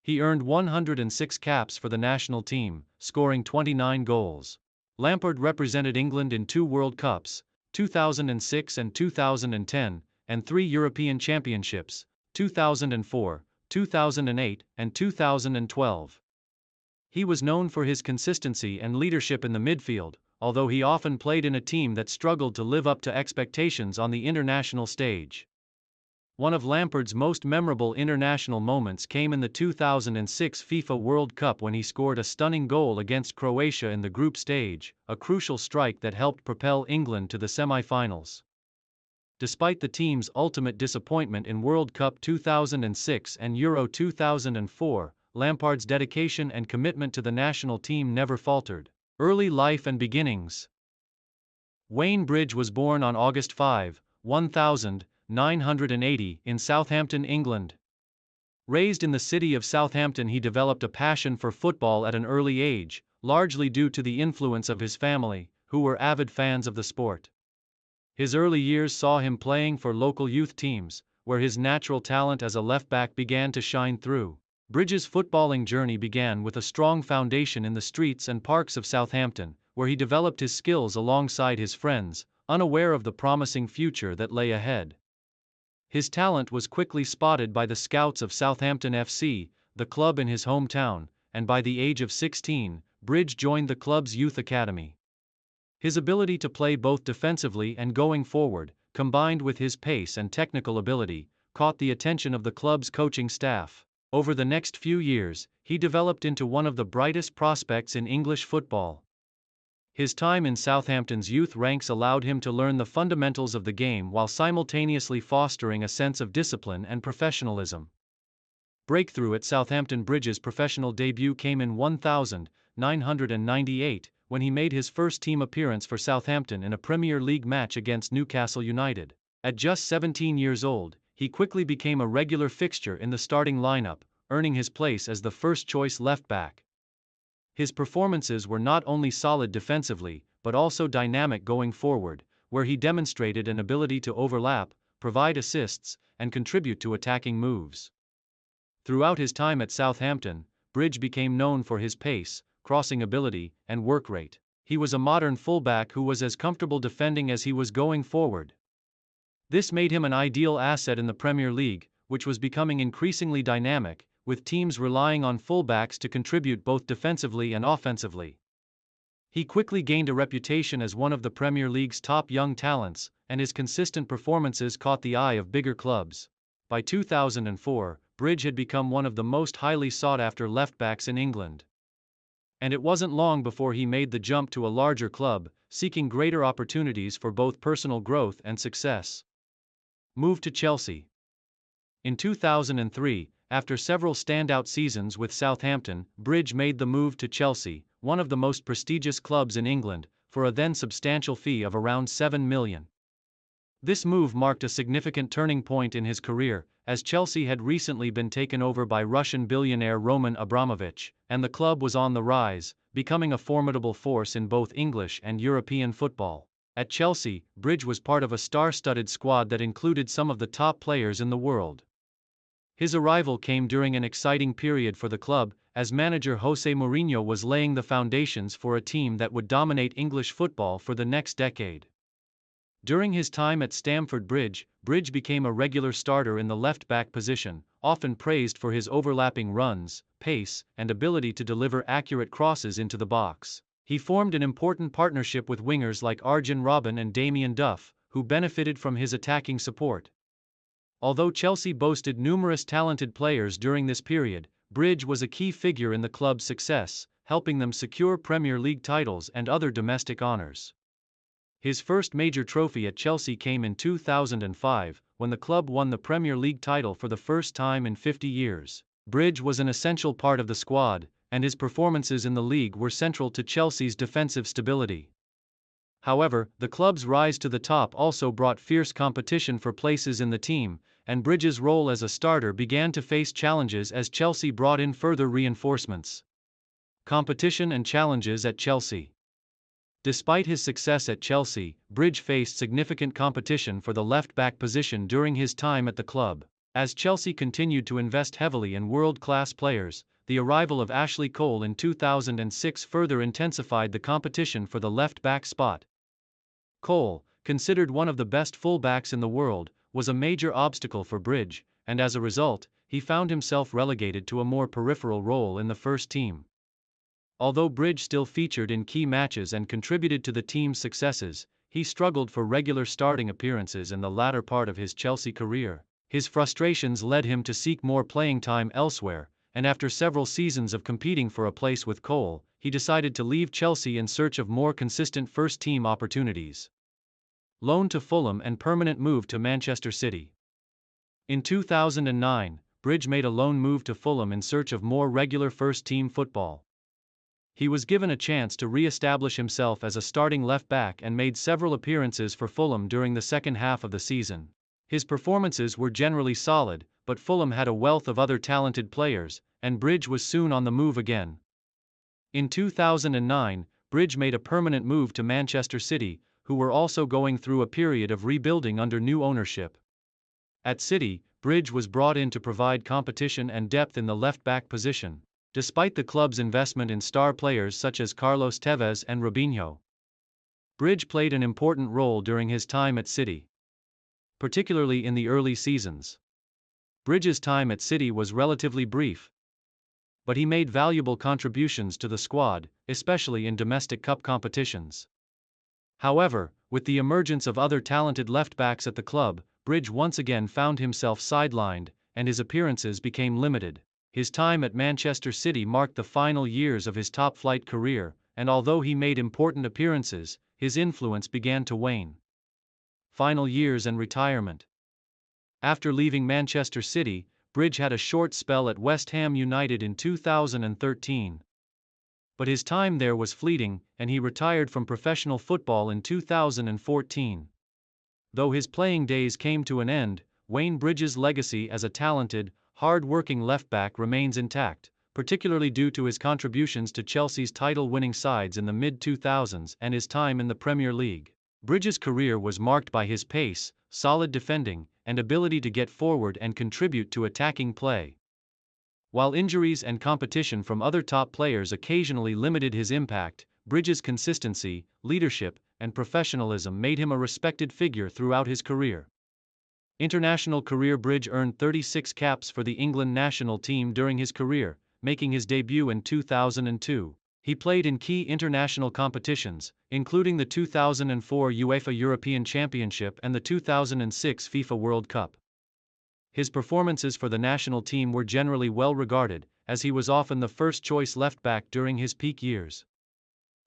He earned 106 caps for the national team, scoring 29 goals. Lampard represented England in 2 World Cups, 2006 and 2010, and 3 European Championships, 2004, 2008, and 2012. He was known for his consistency and leadership in the midfield, although he often played in a team that struggled to live up to expectations on the international stage. One of Lampard's most memorable international moments came in the 2006 FIFA World Cup when he scored a stunning goal against Croatia in the group stage, a crucial strike that helped propel England to the semi-finals. Despite the team's ultimate disappointment in World Cup 2006 and Euro 2004, Lampard's dedication and commitment to the national team never faltered. Early life and beginnings. Wayne Bridge was born on August 5, 1980, in Southampton, England. Raised in the city of Southampton, he developed a passion for football at an early age, largely due to the influence of his family, who were avid fans of the sport. His early years saw him playing for local youth teams, where his natural talent as a left-back began to shine through. Bridges' footballing journey began with a strong foundation in the streets and parks of Southampton, where he developed his skills alongside his friends, unaware of the promising future that lay ahead. His talent was quickly spotted by the scouts of Southampton FC, the club in his hometown, and by the age of 16, Bridge joined the club's youth academy. His ability to play both defensively and going forward, combined with his pace and technical ability, caught the attention of the club's coaching staff. Over the next few years, he developed into one of the brightest prospects in English football. His time in Southampton's youth ranks allowed him to learn the fundamentals of the game while simultaneously fostering a sense of discipline and professionalism. Breakthrough at Southampton. Bridges' professional debut came in 1998, when he made his first team appearance for Southampton in a Premier League match against Newcastle United. At just 17 years old, he quickly became a regular fixture in the starting lineup, earning his place as the first-choice left-back. His performances were not only solid defensively, but also dynamic going forward, where he demonstrated an ability to overlap, provide assists, and contribute to attacking moves. Throughout his time at Southampton, Bridge became known for his pace, crossing ability, and work rate. He was a modern fullback who was as comfortable defending as he was going forward. This made him an ideal asset in the Premier League, which was becoming increasingly dynamic, with teams relying on fullbacks to contribute both defensively and offensively. He quickly gained a reputation as one of the Premier League's top young talents, and his consistent performances caught the eye of bigger clubs. By 2004, Bridge had become one of the most highly sought-after left-backs in England. And it wasn't long before he made the jump to a larger club, seeking greater opportunities for both personal growth and success. Move to Chelsea. In 2003, after several standout seasons with Southampton, Bridge made the move to Chelsea, one of the most prestigious clubs in England, for a then substantial fee of around £7 million. This move marked a significant turning point in his career, as Chelsea had recently been taken over by Russian billionaire Roman Abramovich, and the club was on the rise, becoming a formidable force in both English and European football. At Chelsea, Bridge was part of a star-studded squad that included some of the top players in the world. His arrival came during an exciting period for the club, as manager Jose Mourinho was laying the foundations for a team that would dominate English football for the next decade. During his time at Stamford Bridge, Bridge became a regular starter in the left-back position, often praised for his overlapping runs, pace, and ability to deliver accurate crosses into the box. He formed an important partnership with wingers like Arjen Robben and Damien Duff, who benefited from his attacking support. Although Chelsea boasted numerous talented players during this period, Bridge was a key figure in the club's success, helping them secure Premier League titles and other domestic honors. His first major trophy at Chelsea came in 2005, when the club won the Premier League title for the first time in 50 years. Bridge was an essential part of the squad, and his performances in the league were central to Chelsea's defensive stability. However, the club's rise to the top also brought fierce competition for places in the team, and Bridge's role as a starter began to face challenges as Chelsea brought in further reinforcements. Competition and challenges at Chelsea. Despite his success at Chelsea, Bridge faced significant competition for the left-back position during his time at the club. As Chelsea continued to invest heavily in world-class players, the arrival of Ashley Cole in 2006 further intensified the competition for the left-back spot. Cole, considered one of the best fullbacks in the world, was a major obstacle for Bridge, and as a result, he found himself relegated to a more peripheral role in the first team. Although Bridge still featured in key matches and contributed to the team's successes, he struggled for regular starting appearances in the latter part of his Chelsea career. His frustrations led him to seek more playing time elsewhere, and after several seasons of competing for a place with Cole, he decided to leave Chelsea in search of more consistent first-team opportunities. Loan to Fulham and permanent move to Manchester City. In 2009, Bridge made a loan move to Fulham in search of more regular first-team football. He was given a chance to re-establish himself as a starting left-back and made several appearances for Fulham during the second half of the season. His performances were generally solid, but Fulham had a wealth of other talented players, and Bridge was soon on the move again. In 2009, Bridge made a permanent move to Manchester City, who were also going through a period of rebuilding under new ownership. At City, Bridge was brought in to provide competition and depth in the left-back position. Despite the club's investment in star players such as Carlos Tevez and Robinho, Bridge played an important role during his time at City, particularly in the early seasons. Bridge's time at City was relatively brief, but he made valuable contributions to the squad, especially in domestic cup competitions. However, with the emergence of other talented left-backs at the club, Bridge once again found himself sidelined, and his appearances became limited. His time at Manchester City marked the final years of his top-flight career, and although he made important appearances, his influence began to wane. Final years and retirement. After leaving Manchester City, Bridge had a short spell at West Ham United in 2013. But his time there was fleeting, and he retired from professional football in 2014. Though his playing days came to an end, Wayne Bridge's legacy as a talented, hard-working left-back remains intact, particularly due to his contributions to Chelsea's title-winning sides in the mid-2000s and his time in the Premier League. Bridge's career was marked by his pace, solid defending, and ability to get forward and contribute to attacking play. While injuries and competition from other top players occasionally limited his impact, Bridge's consistency, leadership, and professionalism made him a respected figure throughout his career. International career. Bridge earned 36 caps for the England national team during his career, making his debut in 2002. He played in key international competitions, including the 2004 UEFA European Championship and the 2006 FIFA World Cup. His performances for the national team were generally well regarded, as he was often the first-choice left-back during his peak years.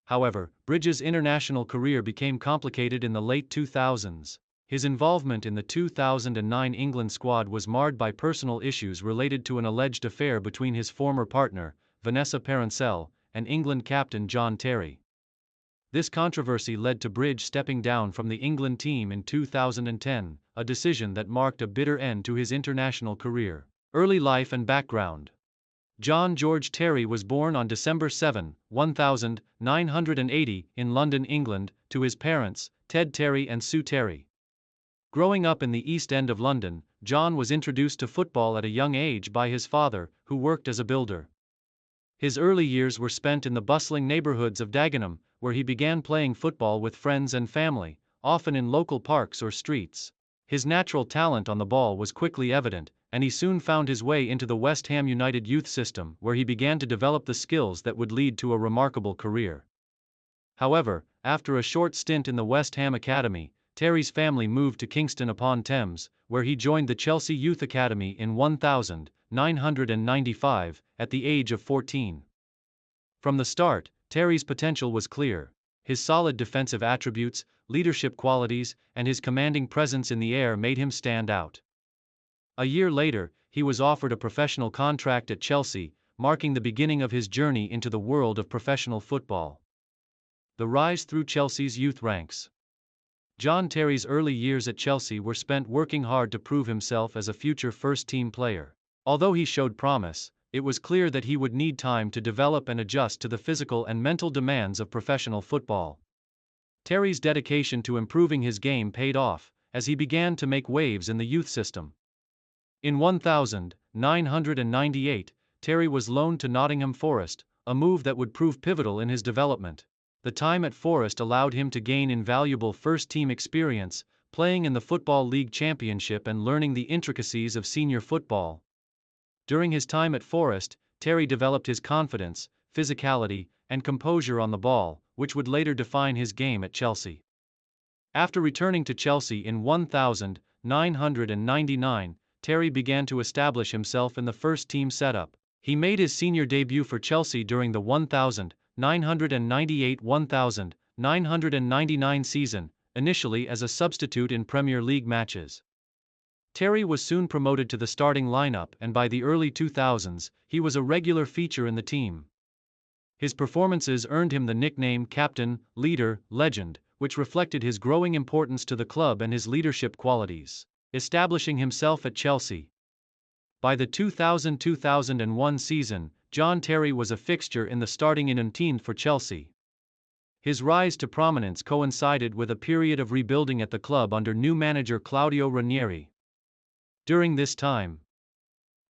However, Bridges' international career became complicated in the late 2000s. His involvement in the 2009 England squad was marred by personal issues related to an alleged affair between his former partner, Vanessa Parencel, and England captain John Terry. This controversy led to Bridge stepping down from the England team in 2010, a decision that marked a bitter end to his international career. Early life and background. John George Terry was born on December 7, 1980, in London, England, to his parents, Ted Terry and Sue Terry. Growing up in the East End of London, John was introduced to football at a young age by his father, who worked as a builder. His early years were spent in the bustling neighborhoods of Dagenham, where he began playing football with friends and family, often in local parks or streets. His natural talent on the ball was quickly evident, and he soon found his way into the West Ham United youth system, where he began to develop the skills that would lead to a remarkable career. However, after a short stint in the West Ham Academy, Terry's family moved to Kingston upon Thames, where he joined the Chelsea Youth Academy in 1995, at the age of 14. From the start, Terry's potential was clear. His solid defensive attributes, leadership qualities, and his commanding presence in the air made him stand out. A year later, he was offered a professional contract at Chelsea, marking the beginning of his journey into the world of professional football. The rise through Chelsea's youth ranks. John Terry's early years at Chelsea were spent working hard to prove himself as a future first-team player. Although he showed promise, it was clear that he would need time to develop and adjust to the physical and mental demands of professional football. Terry's dedication to improving his game paid off, as he began to make waves in the youth system. In 1998, Terry was loaned to Nottingham Forest, a move that would prove pivotal in his development. The time at Forest allowed him to gain invaluable first-team experience, playing in the Football League Championship and learning the intricacies of senior football. During his time at Forest, Terry developed his confidence, physicality, and composure on the ball, which would later define his game at Chelsea. After returning to Chelsea in 1999, Terry began to establish himself in the first-team setup. He made his senior debut for Chelsea during the 1998-1999 season, initially as a substitute in Premier League matches. Terry was soon promoted to the starting lineup, and by the early 2000s, he was a regular feature in the team. His performances earned him the nickname Captain, Leader, Legend, which reflected his growing importance to the club and his leadership qualities. Establishing himself at Chelsea. By the 2000-2001 season, John Terry was a fixture in the starting 11 for Chelsea. His rise to prominence coincided with a period of rebuilding at the club under new manager Claudio Ranieri. During this time,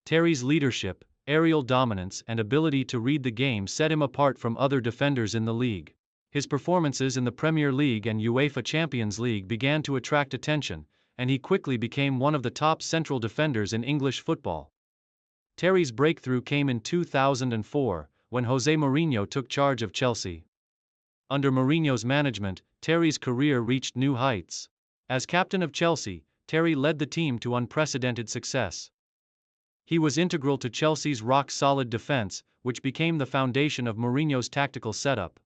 Terry's leadership, aerial dominance, and ability to read the game set him apart from other defenders in the league. His performances in the Premier League and UEFA Champions League began to attract attention, and he quickly became one of the top central defenders in English football. Terry's breakthrough came in 2004, when Jose Mourinho took charge of Chelsea. Under Mourinho's management, Terry's career reached new heights. As captain of Chelsea, Terry led the team to unprecedented success. He was integral to Chelsea's rock-solid defense, which became the foundation of Mourinho's tactical setup.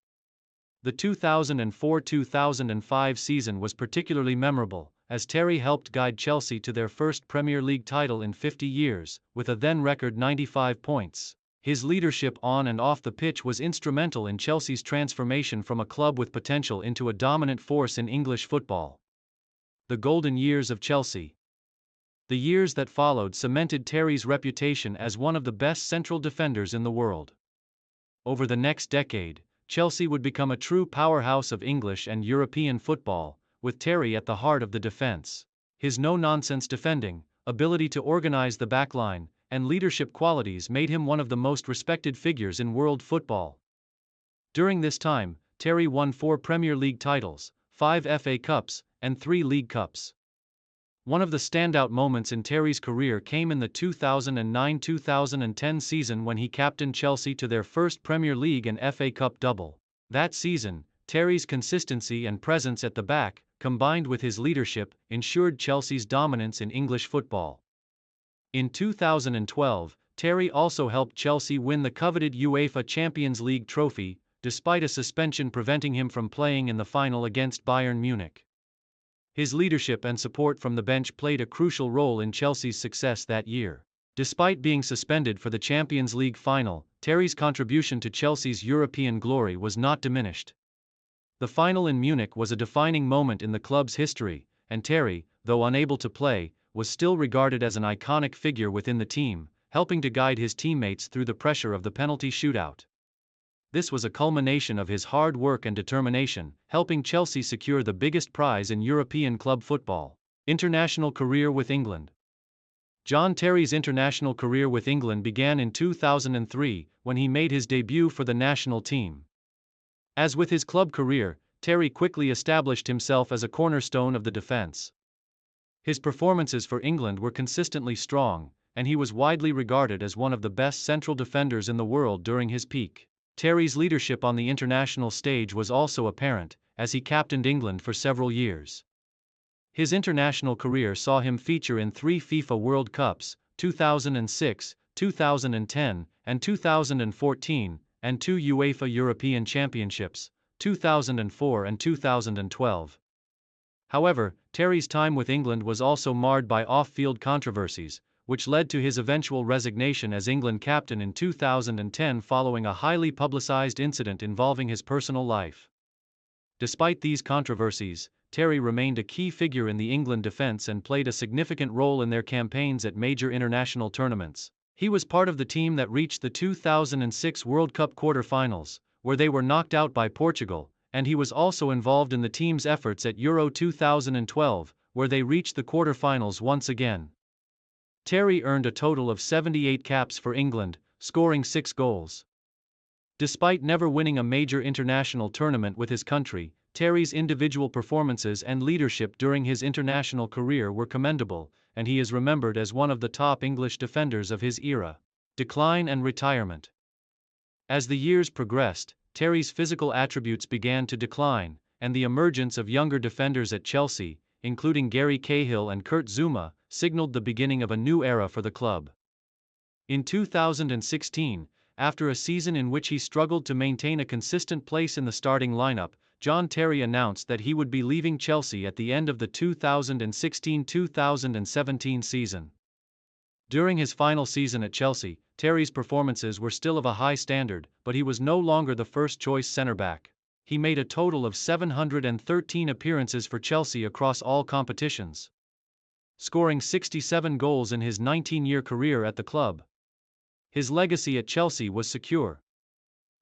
The 2004-2005 season was particularly memorable, as Terry helped guide Chelsea to their first Premier League title in 50 years, with a then-record 95 points. His leadership on and off the pitch was instrumental in Chelsea's transformation from a club with potential into a dominant force in English football. The golden years of Chelsea. The years that followed cemented Terry's reputation as one of the best central defenders in the world. Over the next decade, Chelsea would become a true powerhouse of English and European football, with Terry at the heart of the defense. His no-nonsense defending, ability to organize the backline, and leadership qualities made him one of the most respected figures in world football. During this time, Terry won 4 Premier League titles, 5 FA Cups, and 3 League Cups. One of the standout moments in Terry's career came in the 2009-2010 season when he captained Chelsea to their first Premier League and FA Cup double. That season, Terry's consistency and presence at the back, combined with his leadership, ensured Chelsea's dominance in English football. In 2012, Terry also helped Chelsea win the coveted UEFA Champions League trophy, despite a suspension preventing him from playing in the final against Bayern Munich. His leadership and support from the bench played a crucial role in Chelsea's success that year. Despite being suspended for the Champions League final, Terry's contribution to Chelsea's European glory was not diminished. The final in Munich was a defining moment in the club's history, and Terry, though unable to play, was still regarded as an iconic figure within the team, helping to guide his teammates through the pressure of the penalty shootout. This was a culmination of his hard work and determination, helping Chelsea secure the biggest prize in European club football. International career with England. John Terry's international career with England began in 2003, when he made his debut for the national team. As with his club career, Terry quickly established himself as a cornerstone of the defense. His performances for England were consistently strong, and he was widely regarded as one of the best central defenders in the world during his peak. Terry's leadership on the international stage was also apparent, as he captained England for several years. His international career saw him feature in 3 FIFA World Cups, 2006, 2010, and 2014, and 2 UEFA European Championships, 2004 and 2012. However, Terry's time with England was also marred by off-field controversies, which led to his eventual resignation as England captain in 2010 following a highly publicized incident involving his personal life. Despite these controversies, Terry remained a key figure in the England defense and played a significant role in their campaigns at major international tournaments. He was part of the team that reached the 2006 World Cup quarter-finals, where they were knocked out by Portugal, and he was also involved in the team's efforts at Euro 2012, where they reached the quarter-finals once again. Terry earned a total of 78 caps for England, scoring 6 goals. Despite never winning a major international tournament with his country, Terry's individual performances and leadership during his international career were commendable, and he is remembered as one of the top English defenders of his era. Decline and retirement. As the years progressed, Terry's physical attributes began to decline, and the emergence of younger defenders at Chelsea, including Gary Cahill and Kurt Zouma, signaled the beginning of a new era for the club. In 2016, after a season in which he struggled to maintain a consistent place in the starting lineup, John Terry announced that he would be leaving Chelsea at the end of the 2016-2017 season. During his final season at Chelsea, Terry's performances were still of a high standard, but he was no longer the first-choice centre-back. He made a total of 713 appearances for Chelsea across all competitions, scoring 67 goals in his 19-year career at the club. His legacy at Chelsea was secure,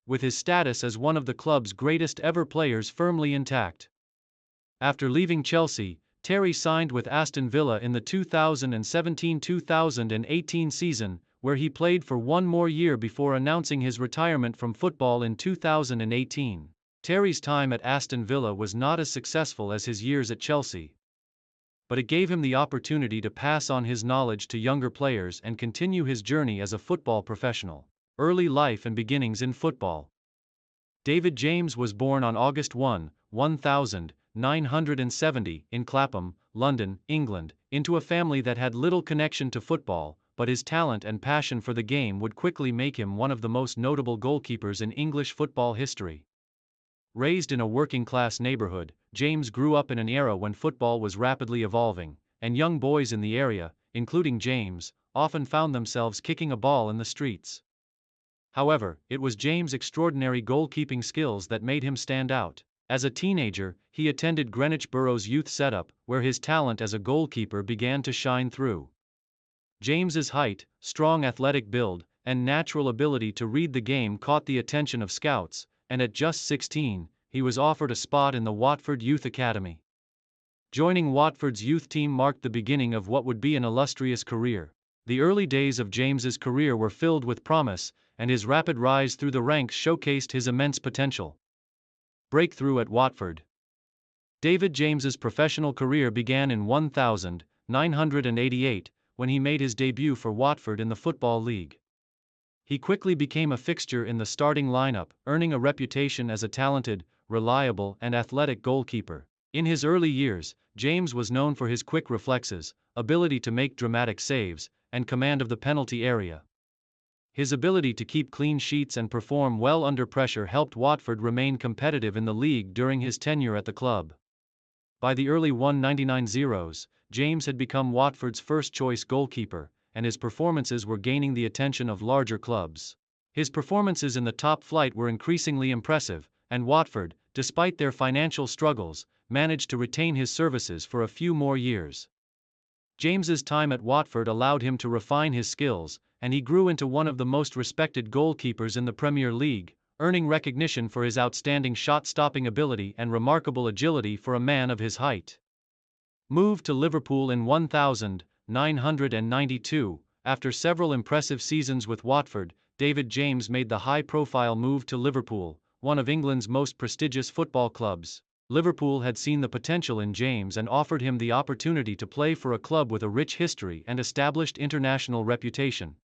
with his status as one of the club's greatest ever players firmly intact. After leaving Chelsea, Terry signed with Aston Villa in the 2017-2018 season, where he played for one more year before announcing his retirement from football in 2018. Terry's time at Aston Villa was not as successful as his years at Chelsea, but it gave him the opportunity to pass on his knowledge to younger players and continue his journey as a football professional. Early life and beginnings in football. David James was born on August 1, 1970, in Clapham, London, England, into a family that had little connection to football, but his talent and passion for the game would quickly make him one of the most notable goalkeepers in English football history. Raised in a working-class neighborhood, James grew up in an era when football was rapidly evolving, and young boys in the area, including James, often found themselves kicking a ball in the streets. However, it was James' extraordinary goalkeeping skills that made him stand out. As a teenager, he attended Greenwich Borough's youth setup, where his talent as a goalkeeper began to shine through. James's height, strong athletic build, and natural ability to read the game caught the attention of scouts, and at just 16, he was offered a spot in the Watford Youth Academy. Joining Watford's youth team marked the beginning of what would be an illustrious career. The early days of James's career were filled with promise, and his rapid rise through the ranks showcased his immense potential. Breakthrough at Watford. David James's professional career began in 988, when he made his debut for Watford in the Football League. He quickly became a fixture in the starting lineup, earning a reputation as a talented, reliable, and athletic goalkeeper. In his early years, James was known for his quick reflexes, ability to make dramatic saves, and command of the penalty area. His ability to keep clean sheets and perform well under pressure helped Watford remain competitive in the league during his tenure at the club. By the early 1990s, James had become Watford's first-choice goalkeeper, and his performances were gaining the attention of larger clubs. His performances in the top flight were increasingly impressive, and Watford, despite their financial struggles, managed to retain his services for a few more years. James's time at Watford allowed him to refine his skills, and he grew into one of the most respected goalkeepers in the Premier League, earning recognition for his outstanding shot-stopping ability and remarkable agility for a man of his height. Moved to Liverpool in 1992, after several impressive seasons with Watford, David James made the high-profile move to Liverpool, one of England's most prestigious football clubs. Liverpool had seen the potential in James and offered him the opportunity to play for a club with a rich history and established international reputation.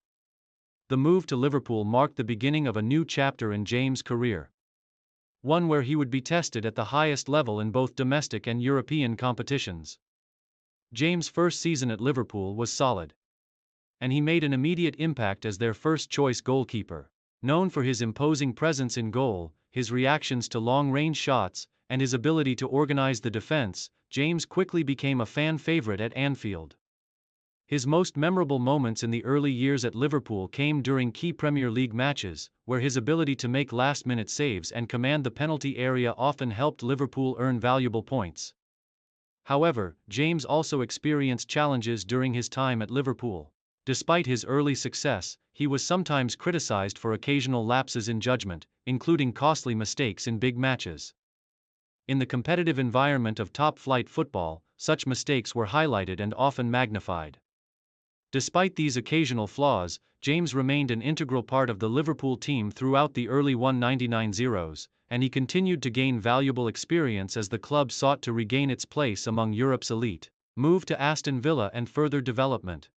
The move to Liverpool marked the beginning of a new chapter in James' career. One where he would be tested at the highest level in both domestic and European competitions. James' first season at Liverpool was solid, and he made an immediate impact as their first-choice goalkeeper. Known for his imposing presence in goal, his reactions to long-range shots, and his ability to organize the defense, James quickly became a fan favorite at Anfield. His most memorable moments in the early years at Liverpool came during key Premier League matches, where his ability to make last-minute saves and command the penalty area often helped Liverpool earn valuable points. However, James also experienced challenges during his time at Liverpool. Despite his early success, he was sometimes criticized for occasional lapses in judgment, including costly mistakes in big matches. In the competitive environment of top-flight football, such mistakes were highlighted and often magnified. Despite these occasional flaws, James remained an integral part of the Liverpool team throughout the early 1990s, and he continued to gain valuable experience as the club sought to regain its place among Europe's elite. Move to Aston Villa and further development.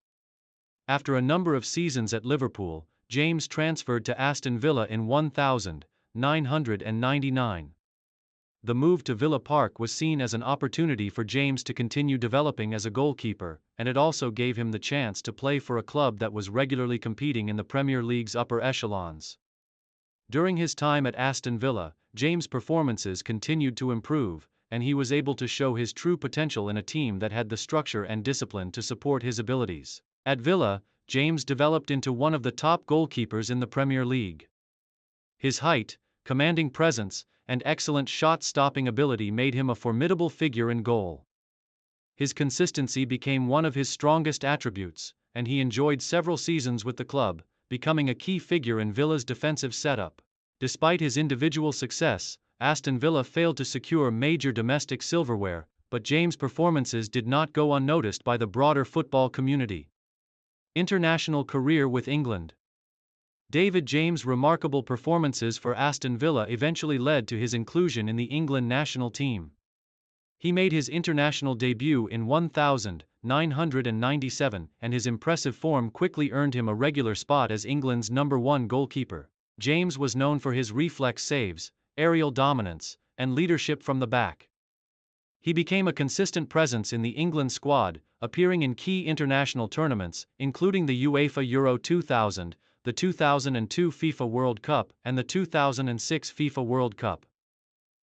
After a number of seasons at Liverpool, James transferred to Aston Villa in 1999. The move to Villa Park was seen as an opportunity for James to continue developing as a goalkeeper, and it also gave him the chance to play for a club that was regularly competing in the Premier League's upper echelons. During his time at Aston Villa, James' performances continued to improve, and he was able to show his true potential in a team that had the structure and discipline to support his abilities. At Villa, James developed into one of the top goalkeepers in the Premier League. His height, commanding presence, and excellent shot-stopping ability made him a formidable figure in goal. His consistency became one of his strongest attributes, and he enjoyed several seasons with the club, becoming a key figure in Villa's defensive setup. Despite his individual success, Aston Villa failed to secure major domestic silverware, but James' performances did not go unnoticed by the broader football community. International career with England. David James' remarkable performances for Aston Villa eventually led to his inclusion in the England national team. He made his international debut in 1997, and his impressive form quickly earned him a regular spot as England's #1 goalkeeper. James was known for his reflex saves, aerial dominance, and leadership from the back. He became a consistent presence in the England squad, appearing in key international tournaments, including the UEFA Euro 2000, the 2002 FIFA World Cup, and the 2006 FIFA World Cup.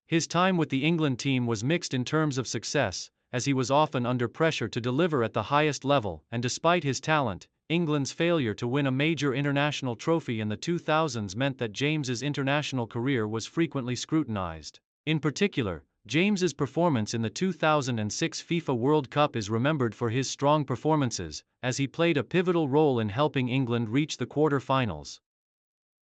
His time with the England team was mixed in terms of success, as he was often under pressure to deliver at the highest level, and despite his talent, England's failure to win a major international trophy in the 2000s meant that James's international career was frequently scrutinized. In particular, James's performance in the 2006 FIFA World Cup is remembered for his strong performances, as he played a pivotal role in helping England reach the quarter-finals.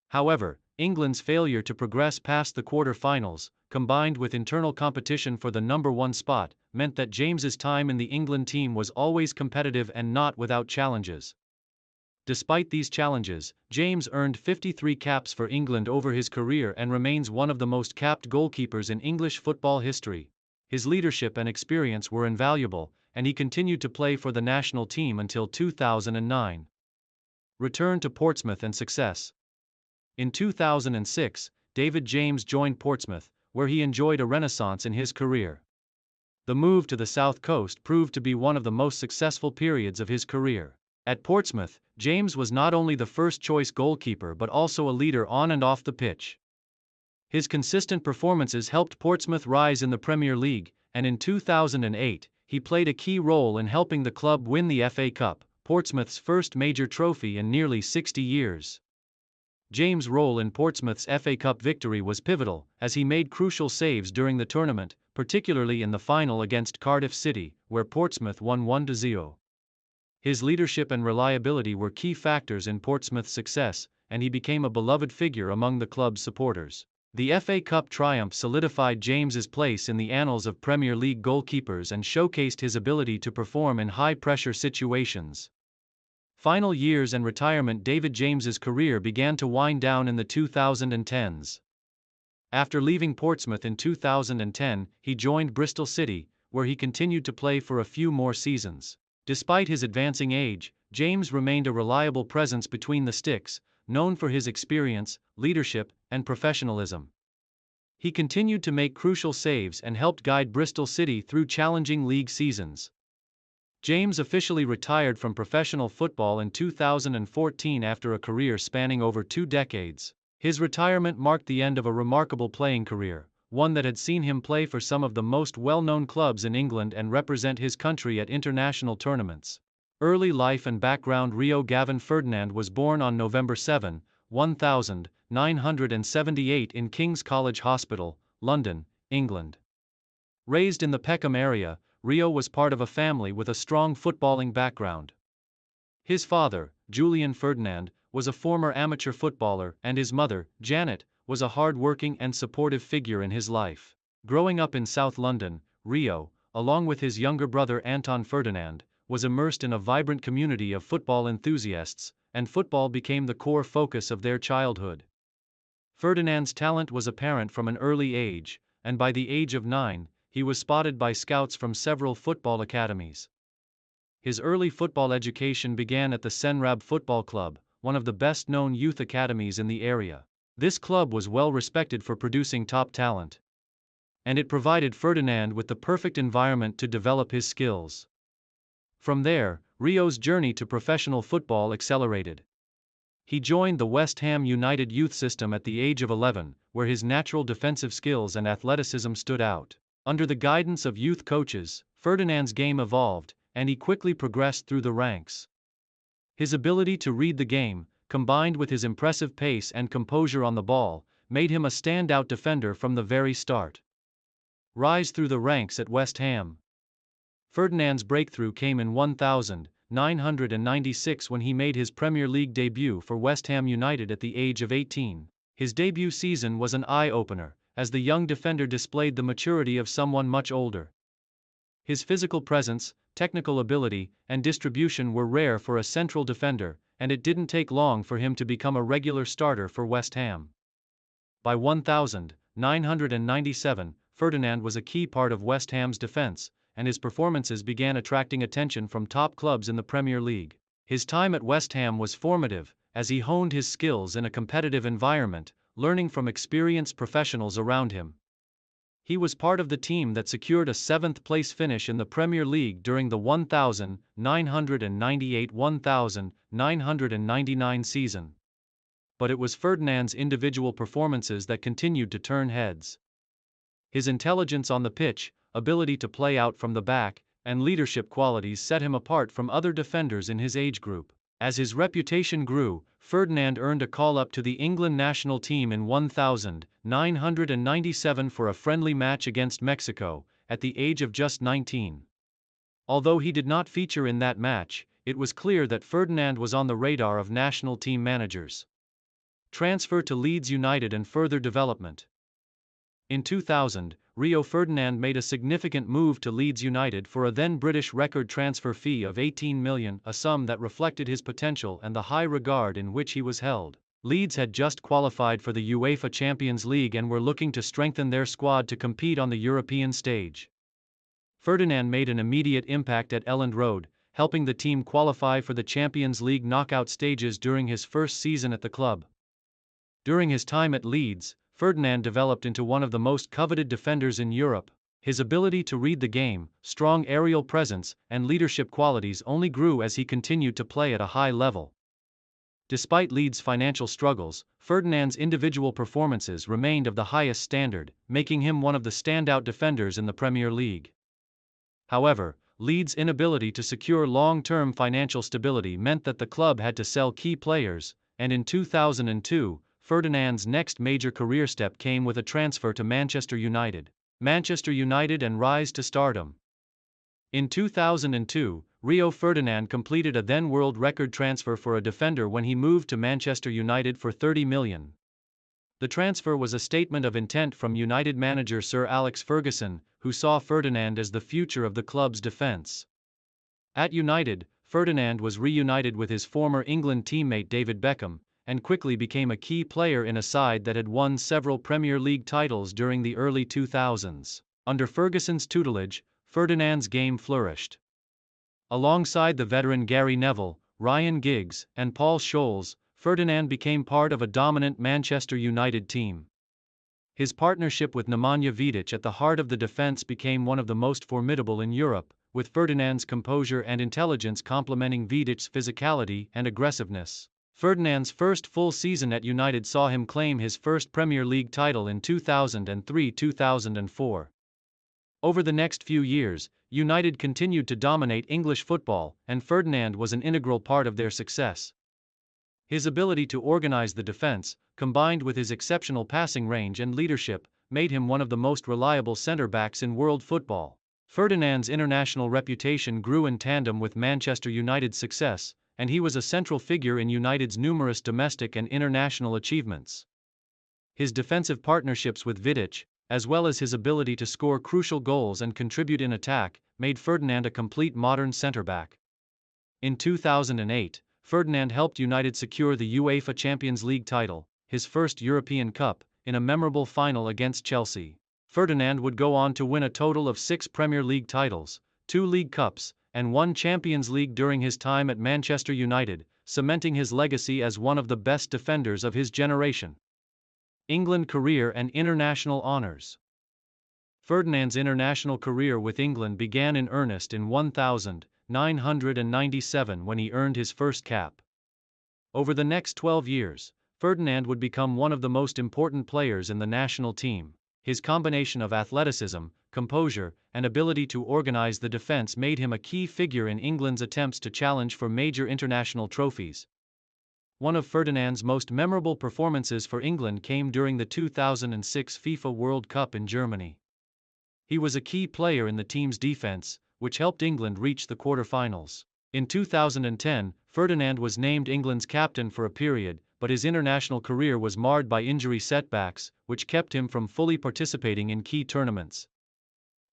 However, England's failure to progress past the quarter-finals, combined with internal competition for the #1 spot, meant that James's time in the England team was always competitive and not without challenges. Despite these challenges, James earned 53 caps for England over his career and remains one of the most capped goalkeepers in English football history. His leadership and experience were invaluable, and he continued to play for the national team until 2009. Return to Portsmouth and success. In 2006, David James joined Portsmouth, where he enjoyed a renaissance in his career. The move to the South Coast proved to be one of the most successful periods of his career. At Portsmouth, James was not only the first-choice goalkeeper but also a leader on and off the pitch. His consistent performances helped Portsmouth rise in the Premier League, and in 2008, he played a key role in helping the club win the FA Cup, Portsmouth's first major trophy in nearly 60 years. James' role in Portsmouth's FA Cup victory was pivotal, as he made crucial saves during the tournament, particularly in the final against Cardiff City, where Portsmouth won 1-0. His leadership and reliability were key factors in Portsmouth's success, and he became a beloved figure among the club's supporters. The FA Cup triumph solidified James's place in the annals of Premier League goalkeepers and showcased his ability to perform in high-pressure situations. Final years and retirement. David James's career began to wind down in the 2010s. After leaving Portsmouth in 2010, he joined Bristol City, where he continued to play for a few more seasons. Despite his advancing age, James remained a reliable presence between the sticks, known for his experience, leadership, and professionalism. He continued to make crucial saves and helped guide Bristol City through challenging league seasons. James officially retired from professional football in 2014 after a career spanning over 2 decades. His retirement marked the end of a remarkable playing career, one that had seen him play for some of the most well-known clubs in England and represent his country at international tournaments. Early life and background. Rio Gavin Ferdinand was born on November 7, 1978 in King's College Hospital, London, England. Raised in the Peckham area, Rio was part of a family with a strong footballing background. His father, Julian Ferdinand, was a former amateur footballer, and his mother, Janet, was a hard-working and supportive figure in his life. Growing up in South London, Rio, along with his younger brother Anton Ferdinand, was immersed in a vibrant community of football enthusiasts, and football became the core focus of their childhood. Ferdinand's talent was apparent from an early age, and by the age of 9, he was spotted by scouts from several football academies. His early football education began at the Senrab Football Club, one of the best-known youth academies in the area. This club was well respected for producing top talent, and it provided Ferdinand with the perfect environment to develop his skills. From there, Rio's journey to professional football accelerated. He joined the West Ham United youth system at the age of 11, where his natural defensive skills and athleticism stood out. Under the guidance of youth coaches, Ferdinand's game evolved, and he quickly progressed through the ranks. His ability to read the game, combined with his impressive pace and composure on the ball, made him a standout defender from the very start. Rise through the ranks at West Ham. Ferdinand's breakthrough came in 1996 when he made his Premier League debut for West Ham United at the age of 18. His debut season was an eye-opener, as the young defender displayed the maturity of someone much older. His physical presence, technical ability, and distribution were rare for a central defender, and it didn't take long for him to become a regular starter for West Ham. By 1997, Ferdinand was a key part of West Ham's defense, and his performances began attracting attention from top clubs in the Premier League. His time at West Ham was formative, as he honed his skills in a competitive environment, learning from experienced professionals around him. He was part of the team that secured a 7th-place finish in the Premier League during the 1998-1999 season. But it was Ferdinand's individual performances that continued to turn heads. His intelligence on the pitch, ability to play out from the back, and leadership qualities set him apart from other defenders in his age group. As his reputation grew, Ferdinand earned a call-up to the England national team in 1997 for a friendly match against Mexico, at the age of just 19. Although he did not feature in that match, it was clear that Ferdinand was on the radar of national team managers. Transfer to Leeds United and further development. In 2000, Rio Ferdinand made a significant move to Leeds United for a then British record transfer fee of £18 million, a sum that reflected his potential and the high regard in which he was held. Leeds had just qualified for the UEFA Champions League and were looking to strengthen their squad to compete on the European stage. Ferdinand made an immediate impact at Elland Road, helping the team qualify for the Champions League knockout stages during his first season at the club. During his time at Leeds, Ferdinand developed into one of the most coveted defenders in Europe. His ability to read the game, strong aerial presence, and leadership qualities only grew as he continued to play at a high level. Despite Leeds' financial struggles, Ferdinand's individual performances remained of the highest standard, making him one of the standout defenders in the Premier League. However, Leeds' inability to secure long-term financial stability meant that the club had to sell key players, and in 2002, Ferdinand's next major career step came with a transfer to Manchester United. Manchester United and rise to stardom. In 2002, Rio Ferdinand completed a then world record transfer for a defender when he moved to Manchester United for £30 million. The transfer was a statement of intent from United manager Sir Alex Ferguson, who saw Ferdinand as the future of the club's defence. At United, Ferdinand was reunited with his former England teammate David Beckham, and quickly became a key player in a side that had won several Premier League titles during the early 2000s. Under Ferguson's tutelage, Ferdinand's game flourished. Alongside the veteran Gary Neville, Ryan Giggs, and Paul Scholes, Ferdinand became part of a dominant Manchester United team. His partnership with Nemanja Vidic at the heart of the defence became one of the most formidable in Europe, with Ferdinand's composure and intelligence complementing Vidic's physicality and aggressiveness. Ferdinand's first full season at United saw him claim his first Premier League title in 2003-2004. Over the next few years, United continued to dominate English football, and Ferdinand was an integral part of their success. His ability to organize the defense, combined with his exceptional passing range and leadership, made him one of the most reliable centre-backs in world football. Ferdinand's international reputation grew in tandem with Manchester United's success, and he was a central figure in United's numerous domestic and international achievements. His defensive partnerships with Vidic, as well as his ability to score crucial goals and contribute in attack, made Ferdinand a complete modern centre-back. In 2008, Ferdinand helped United secure the UEFA Champions League title, his first European Cup, in a memorable final against Chelsea. Ferdinand would go on to win a total of 6 Premier League titles, 2 League Cups, and 1 Champions League during his time at Manchester United, cementing his legacy as one of the best defenders of his generation. England career and international honours. Ferdinand's international career with England began in earnest in 1997 when he earned his first cap. Over the next 12 years, Ferdinand would become one of the most important players in the national team. His combination of athleticism, composure, and ability to organize the defense made him a key figure in England's attempts to challenge for major international trophies. One of Ferdinand's most memorable performances for England came during the 2006 FIFA World Cup in Germany. He was a key player in the team's defense, which helped England reach the quarter-finals. In 2010, Ferdinand was named England's captain for a period, but his international career was marred by injury setbacks, which kept him from fully participating in key tournaments.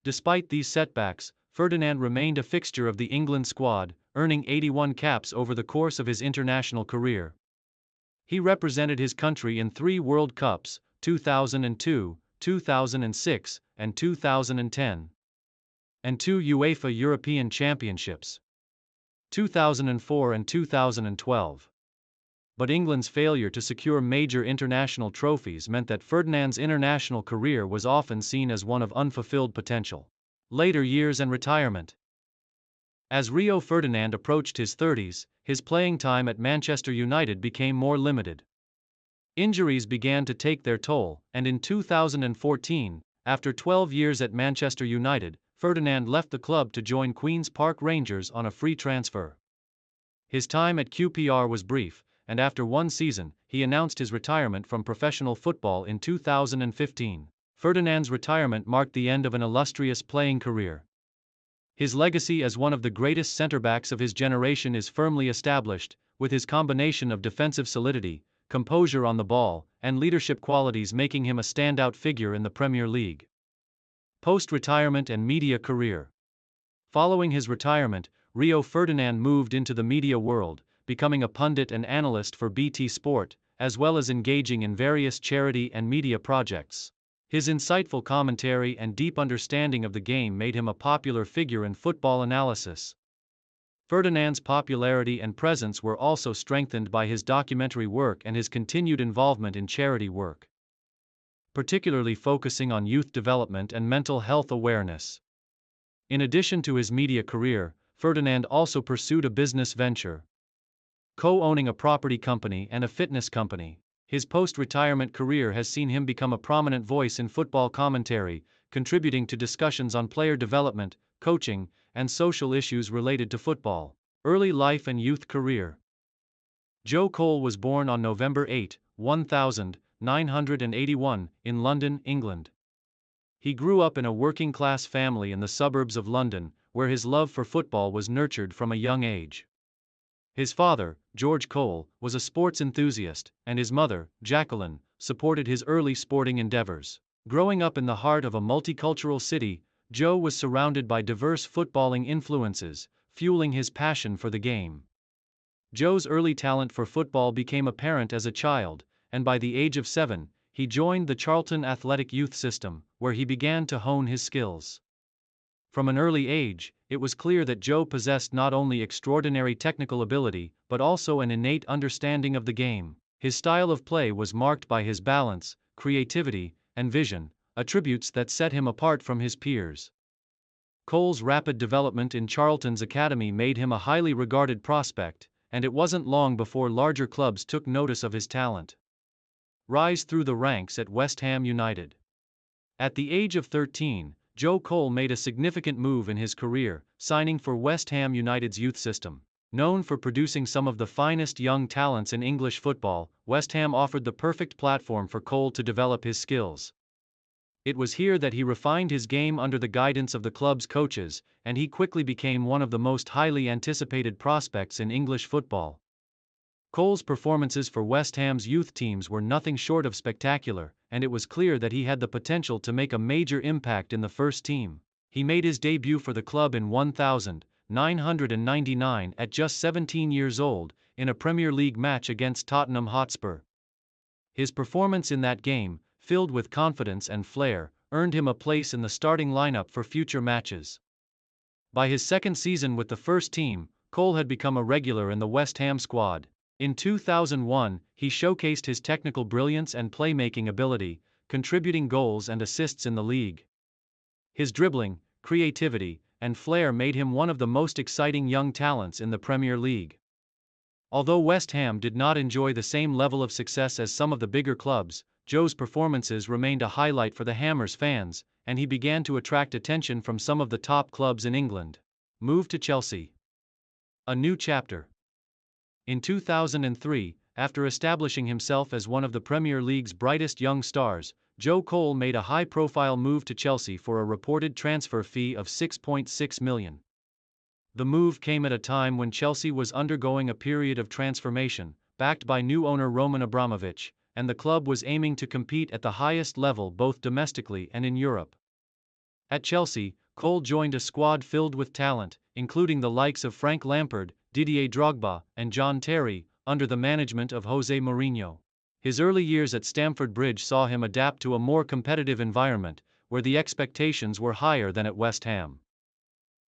Despite these setbacks, Ferdinand remained a fixture of the England squad, earning 81 caps over the course of his international career. He represented his country in 3 World Cups, 2002, 2006, and 2010, and 2 UEFA European Championships, 2004 and 2012. But England's failure to secure major international trophies meant that Ferdinand's international career was often seen as one of unfulfilled potential. Later years and retirement. As Rio Ferdinand approached his 30s, his playing time at Manchester United became more limited. Injuries began to take their toll, and in 2014, after 12 years at Manchester United, Ferdinand left the club to join Queen's Park Rangers on a free transfer. His time at QPR was brief, and after 1 season, he announced his retirement from professional football in 2015. Ferdinand's retirement marked the end of an illustrious playing career. His legacy as one of the greatest centre-backs of his generation is firmly established, with his combination of defensive solidity, composure on the ball, and leadership qualities making him a standout figure in the Premier League. Post-retirement and media career. Following his retirement, Rio Ferdinand moved into the media world, becoming a pundit and analyst for BT Sport, as well as engaging in various charity and media projects. His insightful commentary and deep understanding of the game made him a popular figure in football analysis. Ferdinand's popularity and presence were also strengthened by his documentary work and his continued involvement in charity work, particularly focusing on youth development and mental health awareness. In addition to his media career, Ferdinand also pursued a business venture, co-owning a property company and a fitness company. His post-retirement career has seen him become a prominent voice in football commentary, contributing to discussions on player development, coaching, and social issues related to football. Early life and youth career. Joe Cole was born on November 8, 1981, in London, England. He grew up in a working-class family in the suburbs of London, where his love for football was nurtured from a young age. His father, George Cole, was a sports enthusiast, and his mother, Jacqueline, supported his early sporting endeavors. Growing up in the heart of a multicultural city, Joe was surrounded by diverse footballing influences, fueling his passion for the game. Joe's early talent for football became apparent as a child, and by the age of 7, he joined the Charlton Athletic Youth System, where he began to hone his skills. From an early age, it was clear that Joe possessed not only extraordinary technical ability, but also an innate understanding of the game. His style of play was marked by his balance, creativity, and vision, attributes that set him apart from his peers. Cole's rapid development in Charlton's academy made him a highly regarded prospect, and it wasn't long before larger clubs took notice of his talent. Rise through the ranks at West Ham United. At the age of 13, Joe Cole made a significant move in his career, signing for West Ham United's youth system. Known for producing some of the finest young talents in English football, West Ham offered the perfect platform for Cole to develop his skills. It was here that he refined his game under the guidance of the club's coaches, and he quickly became one of the most highly anticipated prospects in English football. Cole's performances for West Ham's youth teams were nothing short of spectacular, and it was clear that he had the potential to make a major impact in the first team. He made his debut for the club in 1999 at just 17 years old, in a Premier League match against Tottenham Hotspur. His performance in that game, filled with confidence and flair, earned him a place in the starting lineup for future matches. By his second season with the first team, Cole had become a regular in the West Ham squad. In 2001, he showcased his technical brilliance and playmaking ability, contributing goals and assists in the league. His dribbling, creativity, and flair made him one of the most exciting young talents in the Premier League. Although West Ham did not enjoy the same level of success as some of the bigger clubs, Joe's performances remained a highlight for the Hammers fans, and he began to attract attention from some of the top clubs in England. Move to Chelsea. A new chapter. In 2003, after establishing himself as one of the Premier League's brightest young stars, Joe Cole made a high-profile move to Chelsea for a reported transfer fee of £6.6 million. The move came at a time when Chelsea was undergoing a period of transformation, backed by new owner Roman Abramovich, and the club was aiming to compete at the highest level both domestically and in Europe. At Chelsea, Cole joined a squad filled with talent, including the likes of Frank Lampard, Didier Drogba, and John Terry, under the management of Jose Mourinho. His early years at Stamford Bridge saw him adapt to a more competitive environment, where the expectations were higher than at West Ham.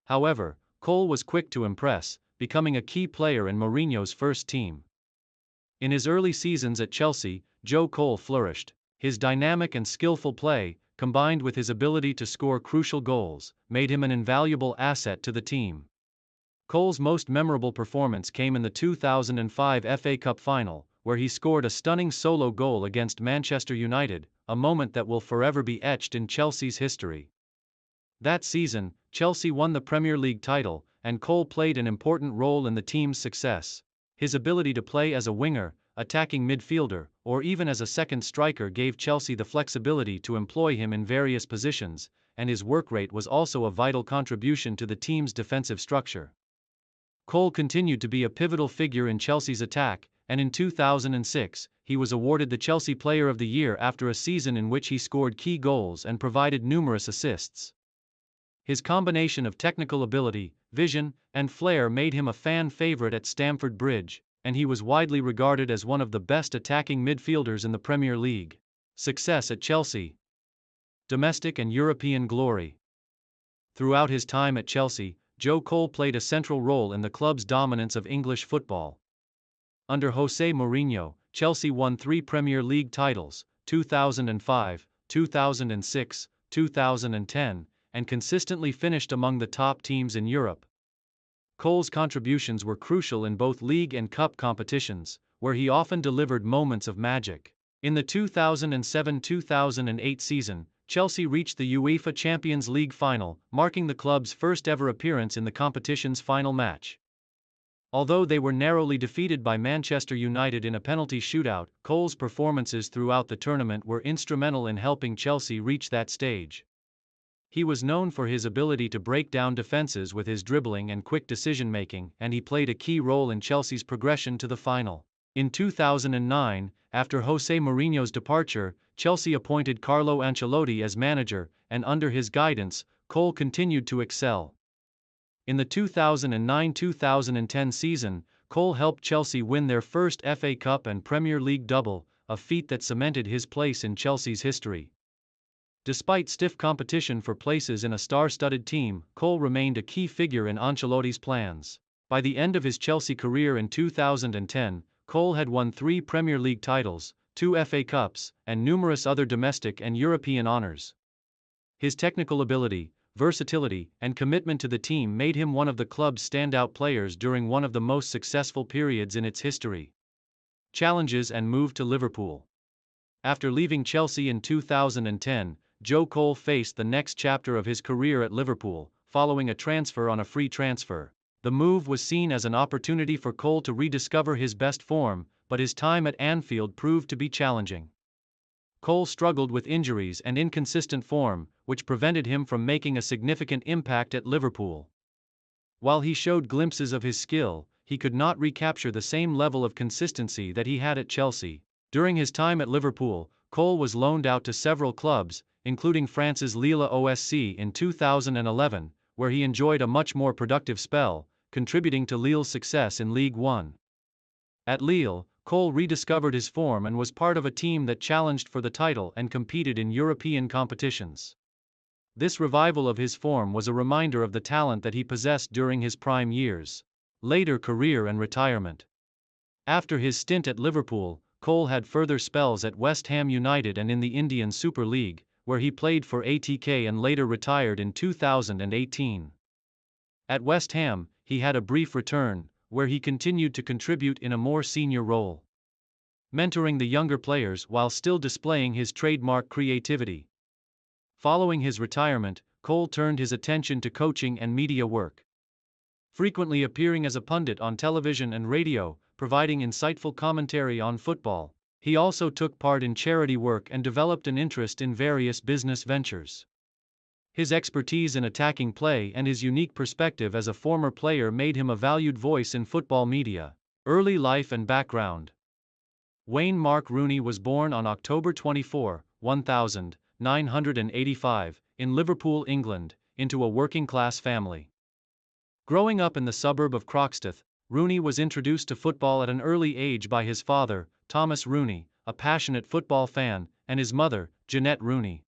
However, Cole was quick to impress, becoming a key player in Mourinho's first team. In his early seasons at Chelsea, Joe Cole flourished. His dynamic and skillful play, combined with his ability to score crucial goals, made him an invaluable asset to the team. Cole's most memorable performance came in the 2005 FA Cup final, where he scored a stunning solo goal against Manchester United, a moment that will forever be etched in Chelsea's history. That season, Chelsea won the Premier League title, and Cole played an important role in the team's success. His ability to play as a winger, attacking midfielder, or even as a second striker gave Chelsea the flexibility to employ him in various positions, and his work rate was also a vital contribution to the team's defensive structure. Cole continued to be a pivotal figure in Chelsea's attack, and in 2006, he was awarded the Chelsea Player of the Year after a season in which he scored key goals and provided numerous assists. His combination of technical ability, vision, and flair made him a fan favorite at Stamford Bridge, and he was widely regarded as one of the best attacking midfielders in the Premier League. Success at Chelsea. Domestic and European glory. Throughout his time at Chelsea, Joe Cole played a central role in the club's dominance of English football. Under Jose Mourinho, Chelsea won 3 Premier League titles, 2005, 2006, 2010, and consistently finished among the top teams in Europe. Cole's contributions were crucial in both league and cup competitions, where he often delivered moments of magic. In the 2007-2008 season, Chelsea reached the UEFA Champions League final, marking the club's first-ever appearance in the competition's final match. Although they were narrowly defeated by Manchester United in a penalty shootout, Cole's performances throughout the tournament were instrumental in helping Chelsea reach that stage. He was known for his ability to break down defenses with his dribbling and quick decision-making, and he played a key role in Chelsea's progression to the final. In 2009, after Jose Mourinho's departure, Chelsea appointed Carlo Ancelotti as manager, and under his guidance, Cole continued to excel. In the 2009-2010 season, Cole helped Chelsea win their first FA Cup and Premier League double, a feat that cemented his place in Chelsea's history. Despite stiff competition for places in a star-studded team, Cole remained a key figure in Ancelotti's plans. By the end of his Chelsea career in 2010, Cole had won 3 Premier League titles, 2 FA Cups, and numerous other domestic and European honors. His technical ability, versatility, and commitment to the team made him one of the club's standout players during one of the most successful periods in its history. Challenges and move to Liverpool. After leaving Chelsea in 2010, Joe Cole faced the next chapter of his career at Liverpool, following a transfer on a free transfer. The move was seen as an opportunity for Cole to rediscover his best form, but his time at Anfield proved to be challenging. Cole struggled with injuries and inconsistent form, which prevented him from making a significant impact at Liverpool. While he showed glimpses of his skill, he could not recapture the same level of consistency that he had at Chelsea. During his time at Liverpool, Cole was loaned out to several clubs, including France's Lille OSC in 2011, where he enjoyed a much more productive spell, contributing to Lille's success in Ligue 1. At Lille, Cole rediscovered his form and was part of a team that challenged for the title and competed in European competitions. This revival of his form was a reminder of the talent that he possessed during his prime years. Later career and retirement. After his stint at Liverpool, Cole had further spells at West Ham United and in the Indian Super League, where he played for ATK and later retired in 2018. At West Ham, he had a brief return, where he continued to contribute in a more senior role, mentoring the younger players while still displaying his trademark creativity. Following his retirement, Cole turned his attention to coaching and media work, frequently appearing as a pundit on television and radio, providing insightful commentary on football. He also took part in charity work and developed an interest in various business ventures. His expertise in attacking play and his unique perspective as a former player made him a valued voice in football media. Early life and background. Wayne Mark Rooney was born on October 24, 1985, in Liverpool, England, into a working-class family. Growing up in the suburb of Croxteth, Rooney was introduced to football at an early age by his father, Thomas Rooney, a passionate football fan, and his mother, Jeanette Rooney.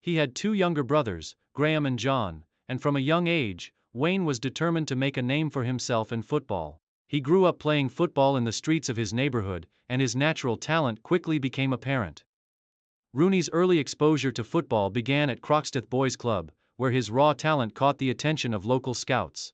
He had 2 younger brothers, Graham and John, and from a young age, Wayne was determined to make a name for himself in football. He grew up playing football in the streets of his neighborhood, and his natural talent quickly became apparent. Rooney's early exposure to football began at Croxteth Boys Club, where his raw talent caught the attention of local scouts.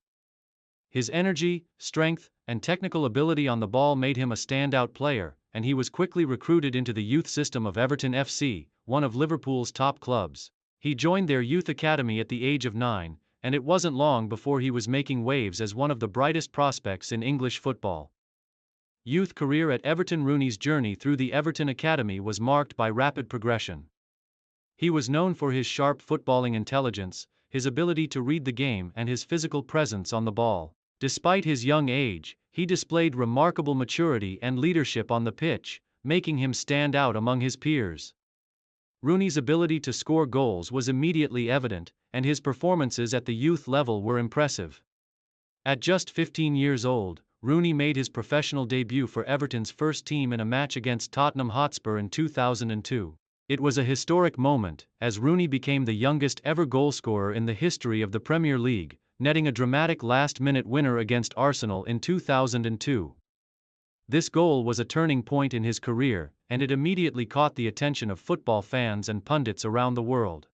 His energy, strength, and technical ability on the ball made him a standout player, and he was quickly recruited into the youth system of Everton FC, one of Liverpool's top clubs. He joined their youth academy at the age of 9, and it wasn't long before he was making waves as one of the brightest prospects in English football. Youth career at Everton. Rooney's journey through the Everton Academy was marked by rapid progression. He was known for his sharp footballing intelligence, his ability to read the game, and his physical presence on the ball. Despite his young age, he displayed remarkable maturity and leadership on the pitch, making him stand out among his peers. Rooney's ability to score goals was immediately evident, and his performances at the youth level were impressive. At just 15 years old, Rooney made his professional debut for Everton's first team in a match against Tottenham Hotspur in 2002. It was a historic moment, as Rooney became the youngest ever goalscorer in the history of the Premier League, netting a dramatic last-minute winner against Arsenal in 2002. This goal was a turning point in his career, and it immediately caught the attention of football fans and pundits around the world.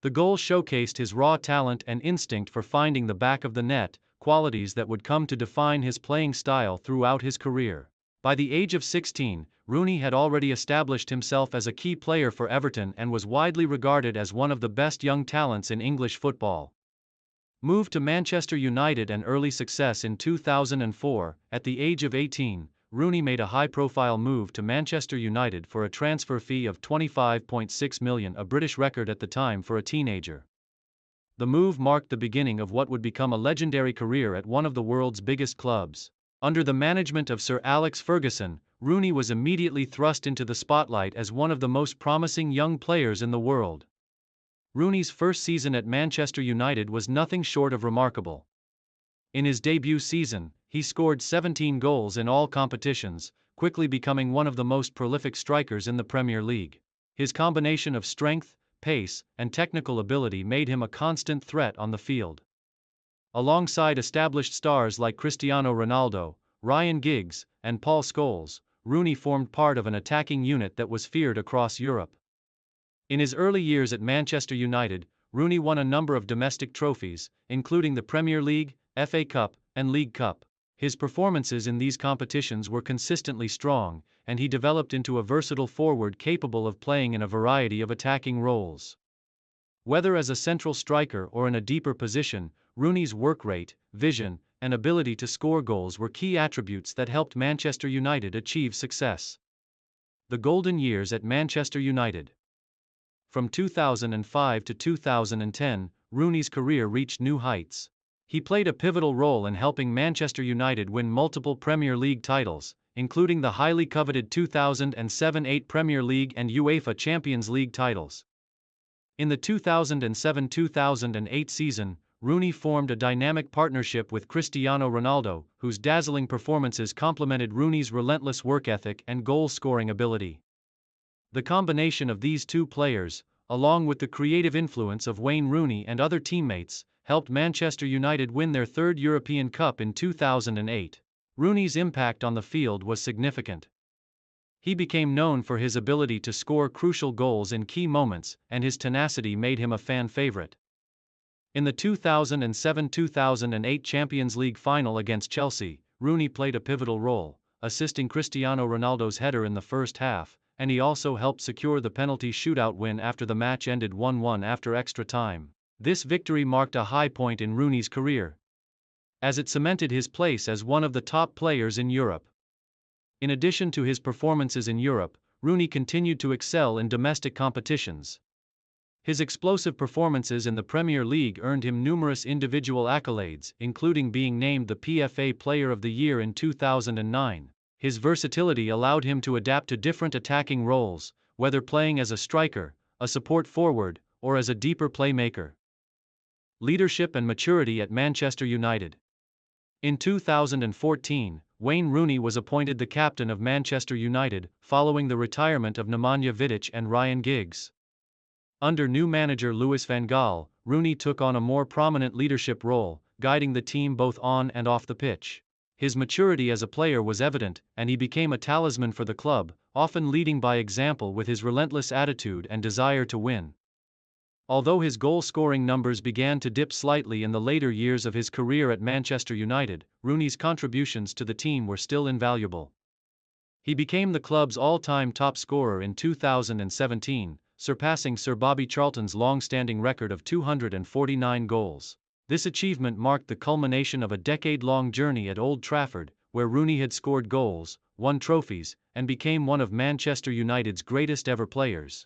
The goal showcased his raw talent and instinct for finding the back of the net, qualities that would come to define his playing style throughout his career. By the age of 16, Rooney had already established himself as a key player for Everton and was widely regarded as one of the best young talents in English football. Moved to Manchester United and early success in 2004, at the age of 18, Rooney made a high-profile move to Manchester United for a transfer fee of £25.6 million, a British record at the time for a teenager. The move marked the beginning of what would become a legendary career at one of the world's biggest clubs. Under the management of Sir Alex Ferguson, Rooney was immediately thrust into the spotlight as one of the most promising young players in the world. Rooney's first season at Manchester United was nothing short of remarkable. In his debut season, he scored 17 goals in all competitions, quickly becoming one of the most prolific strikers in the Premier League. His combination of strength, pace, and technical ability made him a constant threat on the field. Alongside established stars like Cristiano Ronaldo, Ryan Giggs, and Paul Scholes, Rooney formed part of an attacking unit that was feared across Europe. In his early years at Manchester United, Rooney won a number of domestic trophies, including the Premier League, FA Cup, and League Cup. His performances in these competitions were consistently strong, and he developed into a versatile forward capable of playing in a variety of attacking roles. Whether as a central striker or in a deeper position, Rooney's work rate, vision, and ability to score goals were key attributes that helped Manchester United achieve success. The golden years at Manchester United. From 2005 to 2010, Rooney's career reached new heights. He played a pivotal role in helping Manchester United win multiple Premier League titles, including the highly coveted 2007-08 Premier League and UEFA Champions League titles. In the 2007-2008 season, Rooney formed a dynamic partnership with Cristiano Ronaldo, whose dazzling performances complemented Rooney's relentless work ethic and goal-scoring ability. The combination of these two players, along with the creative influence of Wayne Rooney and other teammates, helped Manchester United win their third European Cup in 2008. Rooney's impact on the field was significant. He became known for his ability to score crucial goals in key moments, and his tenacity made him a fan favorite. In the 2007-2008 Champions League final against Chelsea, Rooney played a pivotal role, assisting Cristiano Ronaldo's header in the first half, and he also helped secure the penalty shootout win after the match ended 1-1 after extra time. This victory marked a high point in Rooney's career, as it cemented his place as one of the top players in Europe. In addition to his performances in Europe, Rooney continued to excel in domestic competitions. His explosive performances in the Premier League earned him numerous individual accolades, including being named the PFA Player of the Year in 2009. His versatility allowed him to adapt to different attacking roles, whether playing as a striker, a support forward, or as a deeper playmaker. Leadership and maturity at Manchester United. In 2014, Wayne Rooney was appointed the captain of Manchester United, following the retirement of Nemanja Vidic and Ryan Giggs. Under new manager Louis van Gaal, Rooney took on a more prominent leadership role, guiding the team both on and off the pitch. His maturity as a player was evident, and he became a talisman for the club, often leading by example with his relentless attitude and desire to win. Although his goal-scoring numbers began to dip slightly in the later years of his career at Manchester United, Rooney's contributions to the team were still invaluable. He became the club's all-time top scorer in 2017, surpassing Sir Bobby Charlton's long-standing record of 249 goals. This achievement marked the culmination of a decade-long journey at Old Trafford, where Rooney had scored goals, won trophies, and became one of Manchester United's greatest ever players.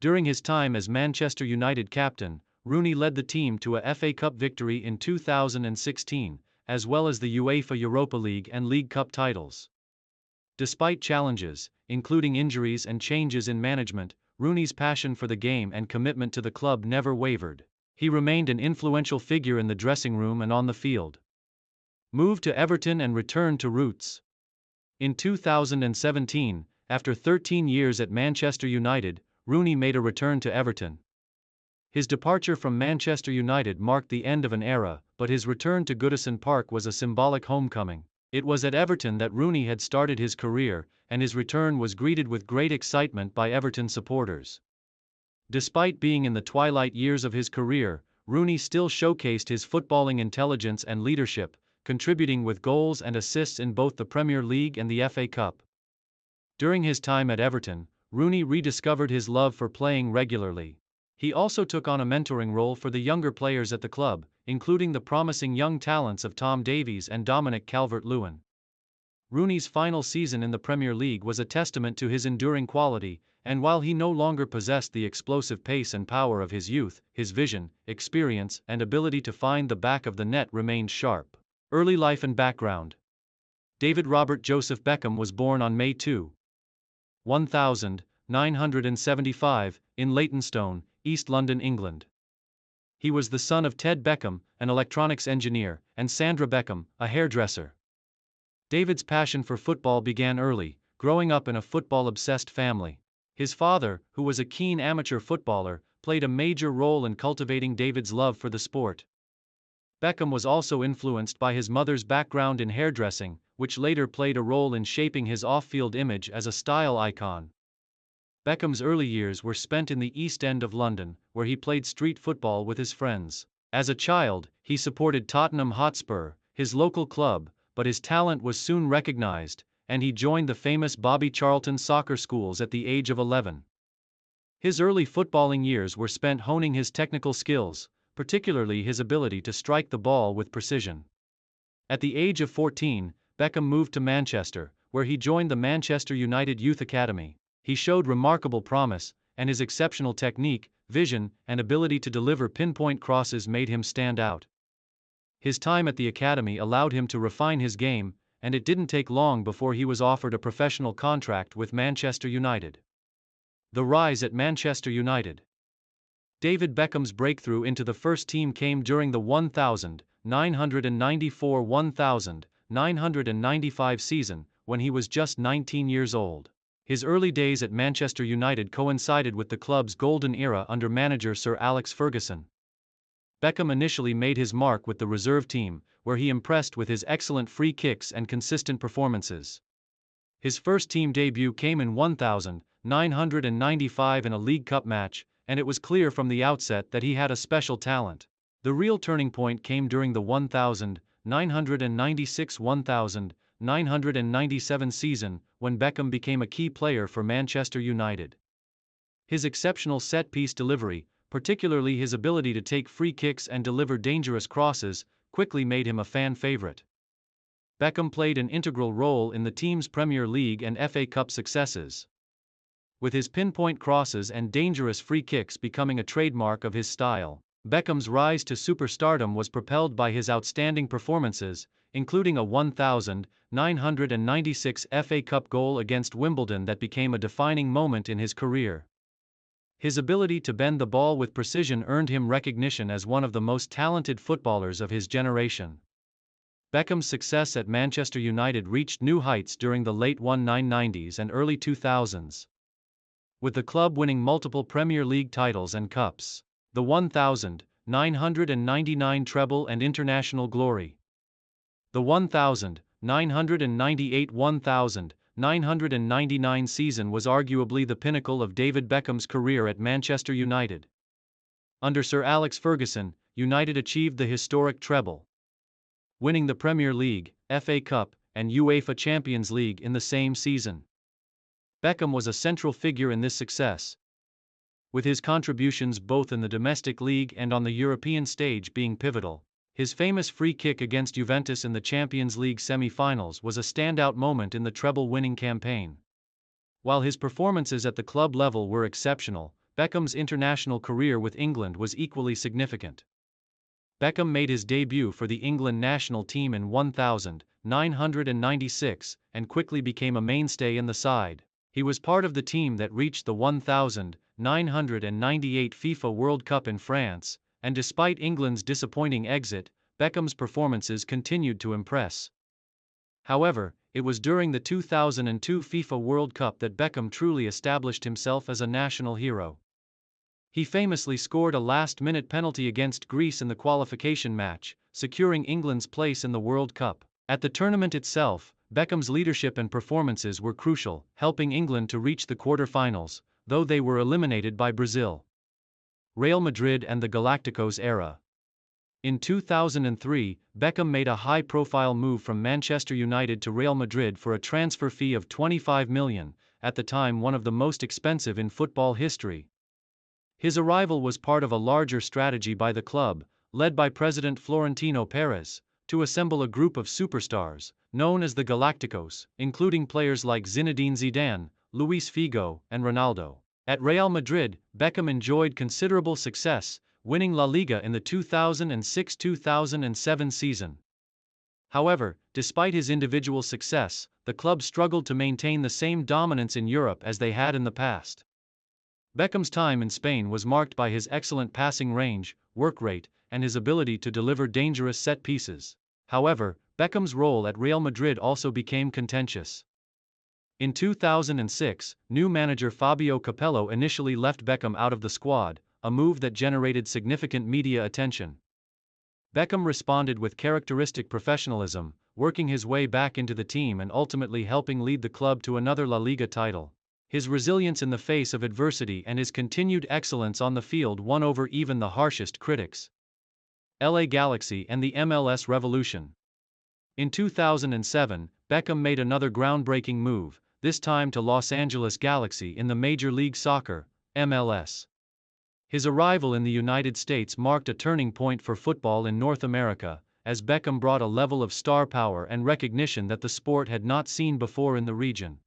During his time as Manchester United captain, Rooney led the team to a FA Cup victory in 2016, as well as the UEFA Europa League and League Cup titles. Despite challenges, including injuries and changes in management, Rooney's passion for the game and commitment to the club never wavered. He remained an influential figure in the dressing room and on the field. Moved to Everton and returned to roots. In 2017, after 13 years at Manchester United, Rooney made a return to Everton. His departure from Manchester United marked the end of an era, but his return to Goodison Park was a symbolic homecoming. It was at Everton that Rooney had started his career, and his return was greeted with great excitement by Everton supporters. Despite being in the twilight years of his career, Rooney still showcased his footballing intelligence and leadership, contributing with goals and assists in both the Premier League and the FA Cup. During his time at Everton, Rooney rediscovered his love for playing regularly. He also took on a mentoring role for the younger players at the club, including the promising young talents of Tom Davies and Dominic Calvert-Lewin. Rooney's final season in the Premier League was a testament to his enduring quality, and while he no longer possessed the explosive pace and power of his youth, his vision, experience, and ability to find the back of the net remained sharp. Early life and background. David Robert Joseph Beckham was born on May 2, 1975, in Leytonstone, East London, England. He was the son of Ted Beckham, an electronics engineer, and Sandra Beckham, a hairdresser. David's passion for football began early, growing up in a football-obsessed family. His father, who was a keen amateur footballer, played a major role in cultivating David's love for the sport. Beckham was also influenced by his mother's background in hairdressing, which later played a role in shaping his off-field image as a style icon. Beckham's early years were spent in the East End of London, where he played street football with his friends. As a child, he supported Tottenham Hotspur, his local club, but his talent was soon recognized, and he joined the famous Bobby Charlton soccer schools at the age of 11. His early footballing years were spent honing his technical skills, particularly his ability to strike the ball with precision. At the age of 14, Beckham moved to Manchester, where he joined the Manchester United Youth Academy. He showed remarkable promise, and his exceptional technique, vision, and ability to deliver pinpoint crosses made him stand out. His time at the academy allowed him to refine his game, and it didn't take long before he was offered a professional contract with Manchester United. The rise at Manchester United. David Beckham's breakthrough into the first team came during the 1994-1995 season, when he was just 19 years old. His early days at Manchester United coincided with the club's golden era under manager Sir Alex Ferguson. Beckham initially made his mark with the reserve team, where he impressed with his excellent free kicks and consistent performances. His first team debut came in 1995 in a League Cup match, and it was clear from the outset that he had a special talent. The real turning point came during the 1996-1997 season, when Beckham became a key player for Manchester United. His exceptional set-piece delivery, particularly his ability to take free kicks and deliver dangerous crosses, quickly made him a fan favorite. Beckham played an integral role in the team's Premier League and FA Cup successes, with his pinpoint crosses and dangerous free kicks becoming a trademark of his style. Beckham's rise to superstardom was propelled by his outstanding performances, including a 1996 FA Cup goal against Wimbledon that became a defining moment in his career. His ability to bend the ball with precision earned him recognition as one of the most talented footballers of his generation. Beckham's success at Manchester United reached new heights during the late 1990s and early 2000s, with the club winning multiple Premier League titles and cups, the 1999 treble and international glory. The 1998-1999 season was arguably the pinnacle of David Beckham's career at Manchester United. Under Sir Alex Ferguson, United achieved the historic treble, winning the Premier League, FA Cup, and UEFA Champions League in the same season. Beckham was a central figure in this success, with his contributions both in the domestic league and on the European stage being pivotal. His famous free kick against Juventus in the Champions League semi-finals was a standout moment in the treble-winning campaign. While his performances at the club level were exceptional, Beckham's international career with England was equally significant. Beckham made his debut for the England national team in 1996 and quickly became a mainstay in the side. He was part of the team that reached the 1998 FIFA World Cup in France, and despite England's disappointing exit, Beckham's performances continued to impress. However, it was during the 2002 FIFA World Cup that Beckham truly established himself as a national hero. He famously scored a last-minute penalty against Greece in the qualification match, securing England's place in the World Cup. At the tournament itself, Beckham's leadership and performances were crucial, helping England to reach the quarter-finals, though they were eliminated by Brazil. Real Madrid and the Galacticos era. In 2003, Beckham made a high-profile move from Manchester United to Real Madrid for a transfer fee of £25 million, at the time one of the most expensive in football history. His arrival was part of a larger strategy by the club, led by President Florentino Perez, to assemble a group of superstars, known as the Galacticos, including players like Zinedine Zidane, Luis Figo, and Ronaldo. At Real Madrid, Beckham enjoyed considerable success, winning La Liga in the 2006-2007 season. However, despite his individual success, the club struggled to maintain the same dominance in Europe as they had in the past. Beckham's time in Spain was marked by his excellent passing range, work rate, and his ability to deliver dangerous set pieces. However, Beckham's role at Real Madrid also became contentious. In 2006, new manager Fabio Capello initially left Beckham out of the squad, a move that generated significant media attention. Beckham responded with characteristic professionalism, working his way back into the team and ultimately helping lead the club to another La Liga title. His resilience in the face of adversity and his continued excellence on the field won over even the harshest critics. LA Galaxy and the MLS Revolution. In 2007, Beckham made another groundbreaking move, this time to Los Angeles Galaxy in the Major League Soccer, MLS. His arrival in the United States marked a turning point for football in North America, as Beckham brought a level of star power and recognition that the sport had not seen before in the region.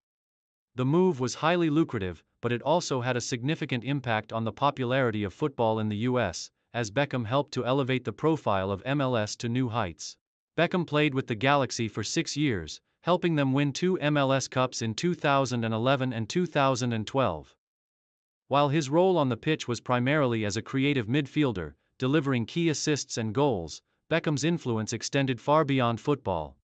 The move was highly lucrative, but it also had a significant impact on the popularity of football in the US, as Beckham helped to elevate the profile of MLS to new heights. Beckham played with the Galaxy for 6 years, helping them win 2 MLS Cups in 2011 and 2012. While his role on the pitch was primarily as a creative midfielder, delivering key assists and goals, Beckham's influence extended far beyond football.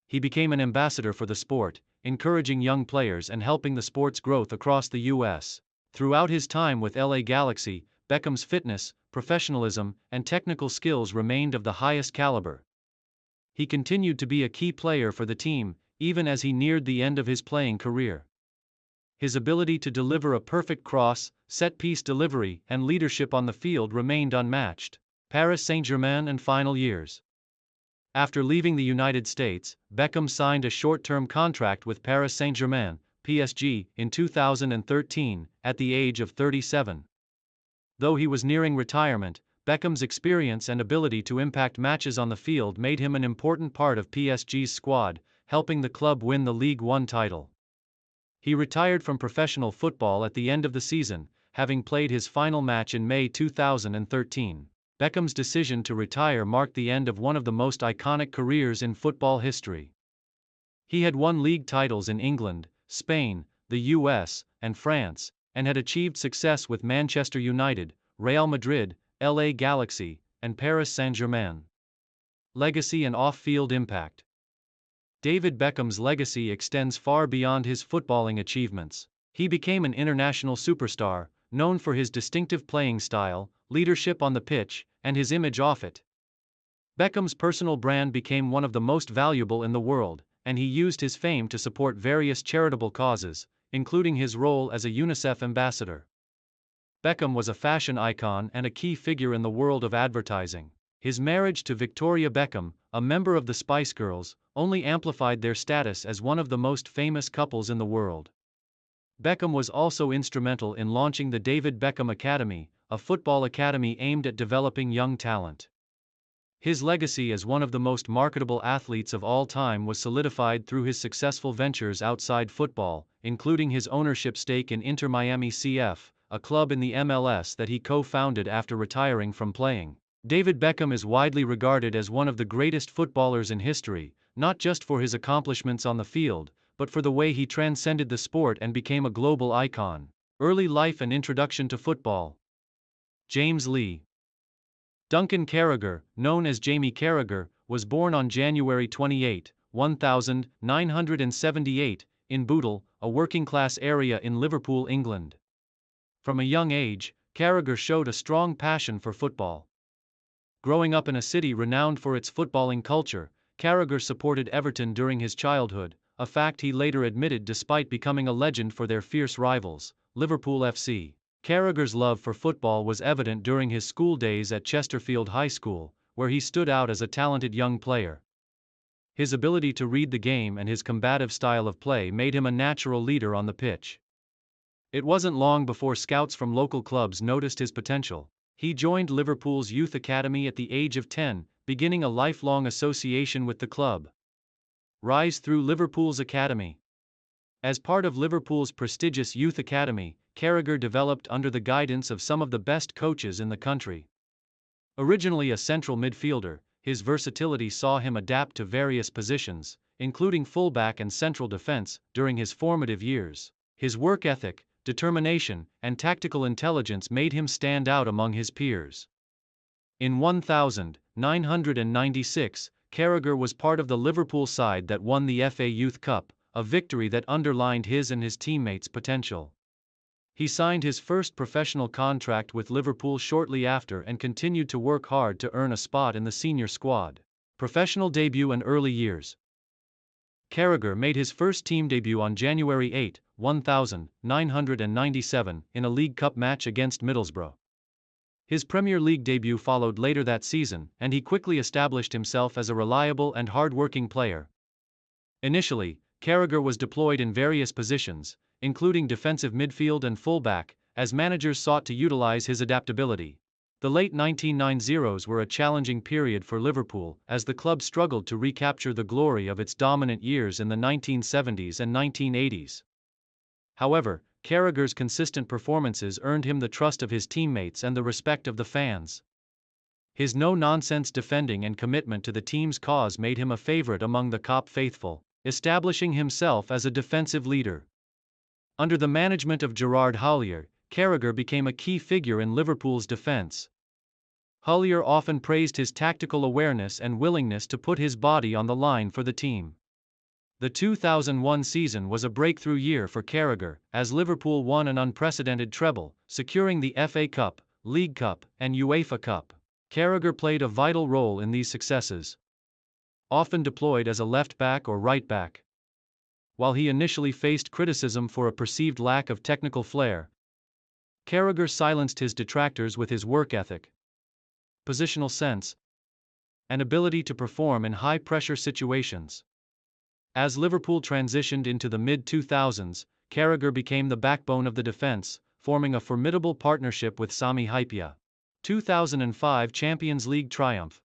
He became an ambassador for the sport, encouraging young players and helping the sport's growth across the U.S. Throughout his time with LA Galaxy, Beckham's fitness, professionalism, and technical skills remained of the highest caliber. He continued to be a key player for the team, even as he neared the end of his playing career. His ability to deliver a perfect cross, set-piece delivery, and leadership on the field remained unmatched. Paris Saint-Germain and final years. After leaving the United States, Beckham signed a short-term contract with Paris Saint-Germain, PSG, in 2013, at the age of 37. Though he was nearing retirement, Beckham's experience and ability to impact matches on the field made him an important part of PSG's squad, helping the club win the Ligue 1 title. He retired from professional football at the end of the season, having played his final match in May 2013. Beckham's decision to retire marked the end of one of the most iconic careers in football history. He had won league titles in England, Spain, the US, and France, and had achieved success with Manchester United, Real Madrid, LA Galaxy, and Paris Saint-Germain. Legacy and off-field impact. David Beckham's legacy extends far beyond his footballing achievements. He became an international superstar, known for his distinctive playing style, leadership on the pitch, and his image off it. Beckham's personal brand became one of the most valuable in the world, and he used his fame to support various charitable causes, including his role as a UNICEF ambassador. Beckham was a fashion icon and a key figure in the world of advertising. His marriage to Victoria Beckham, a member of the Spice Girls, only amplified their status as one of the most famous couples in the world. Beckham was also instrumental in launching the David Beckham Academy, a football academy aimed at developing young talent. His legacy as one of the most marketable athletes of all time was solidified through his successful ventures outside football, including his ownership stake in Inter Miami CF, a club in the MLS that he co-founded after retiring from playing. David Beckham is widely regarded as one of the greatest footballers in history, not just for his accomplishments on the field, but for the way he transcended the sport and became a global icon. Early life and introduction to football. James Lee. Duncan Carragher, known as Jamie Carragher, was born on January 28, 1978, in Bootle, a working-class area in Liverpool, England. From a young age, Carragher showed a strong passion for football. Growing up in a city renowned for its footballing culture, Carragher supported Everton during his childhood, a fact he later admitted despite becoming a legend for their fierce rivals, Liverpool FC. Carragher's love for football was evident during his school days at Chesterfield High School, where he stood out as a talented young player. His ability to read the game and his combative style of play made him a natural leader on the pitch. It wasn't long before scouts from local clubs noticed his potential. He joined Liverpool's youth academy at the age of 10, beginning a lifelong association with the club. Rise through Liverpool's academy. As part of Liverpool's prestigious youth academy, Carragher developed under the guidance of some of the best coaches in the country. Originally a central midfielder, his versatility saw him adapt to various positions, including fullback and central defense, during his formative years. His work ethic, determination, and tactical intelligence made him stand out among his peers. In 1996, Carragher was part of the Liverpool side that won the FA Youth Cup, a victory that underlined his and his teammates' potential. He signed his first professional contract with Liverpool shortly after and continued to work hard to earn a spot in the senior squad. Professional debut and early years. Carragher made his first team debut on January 8, 1997, in a League Cup match against Middlesbrough. His Premier League debut followed later that season, and he quickly established himself as a reliable and hard-working player. Initially, Carragher was deployed in various positions, including defensive midfield and fullback, as managers sought to utilize his adaptability. The late 1990s were a challenging period for Liverpool, as the club struggled to recapture the glory of its dominant years in the 1970s and 1980s. However, Carragher's consistent performances earned him the trust of his teammates and the respect of the fans. His no-nonsense defending and commitment to the team's cause made him a favorite among the Kop faithful, establishing himself as a defensive leader. Under the management of Gerard Houllier, Carragher became a key figure in Liverpool's defense. Houllier often praised his tactical awareness and willingness to put his body on the line for the team. The 2001 season was a breakthrough year for Carragher, as Liverpool won an unprecedented treble, securing the FA Cup, League Cup, and UEFA Cup. Carragher played a vital role in these successes, often deployed as a left-back or right-back. While he initially faced criticism for a perceived lack of technical flair, Carragher silenced his detractors with his work ethic, positional sense, and ability to perform in high-pressure situations. As Liverpool transitioned into the mid-2000s, Carragher became the backbone of the defense, forming a formidable partnership with Sami Hyypiä. 2005 Champions League triumph.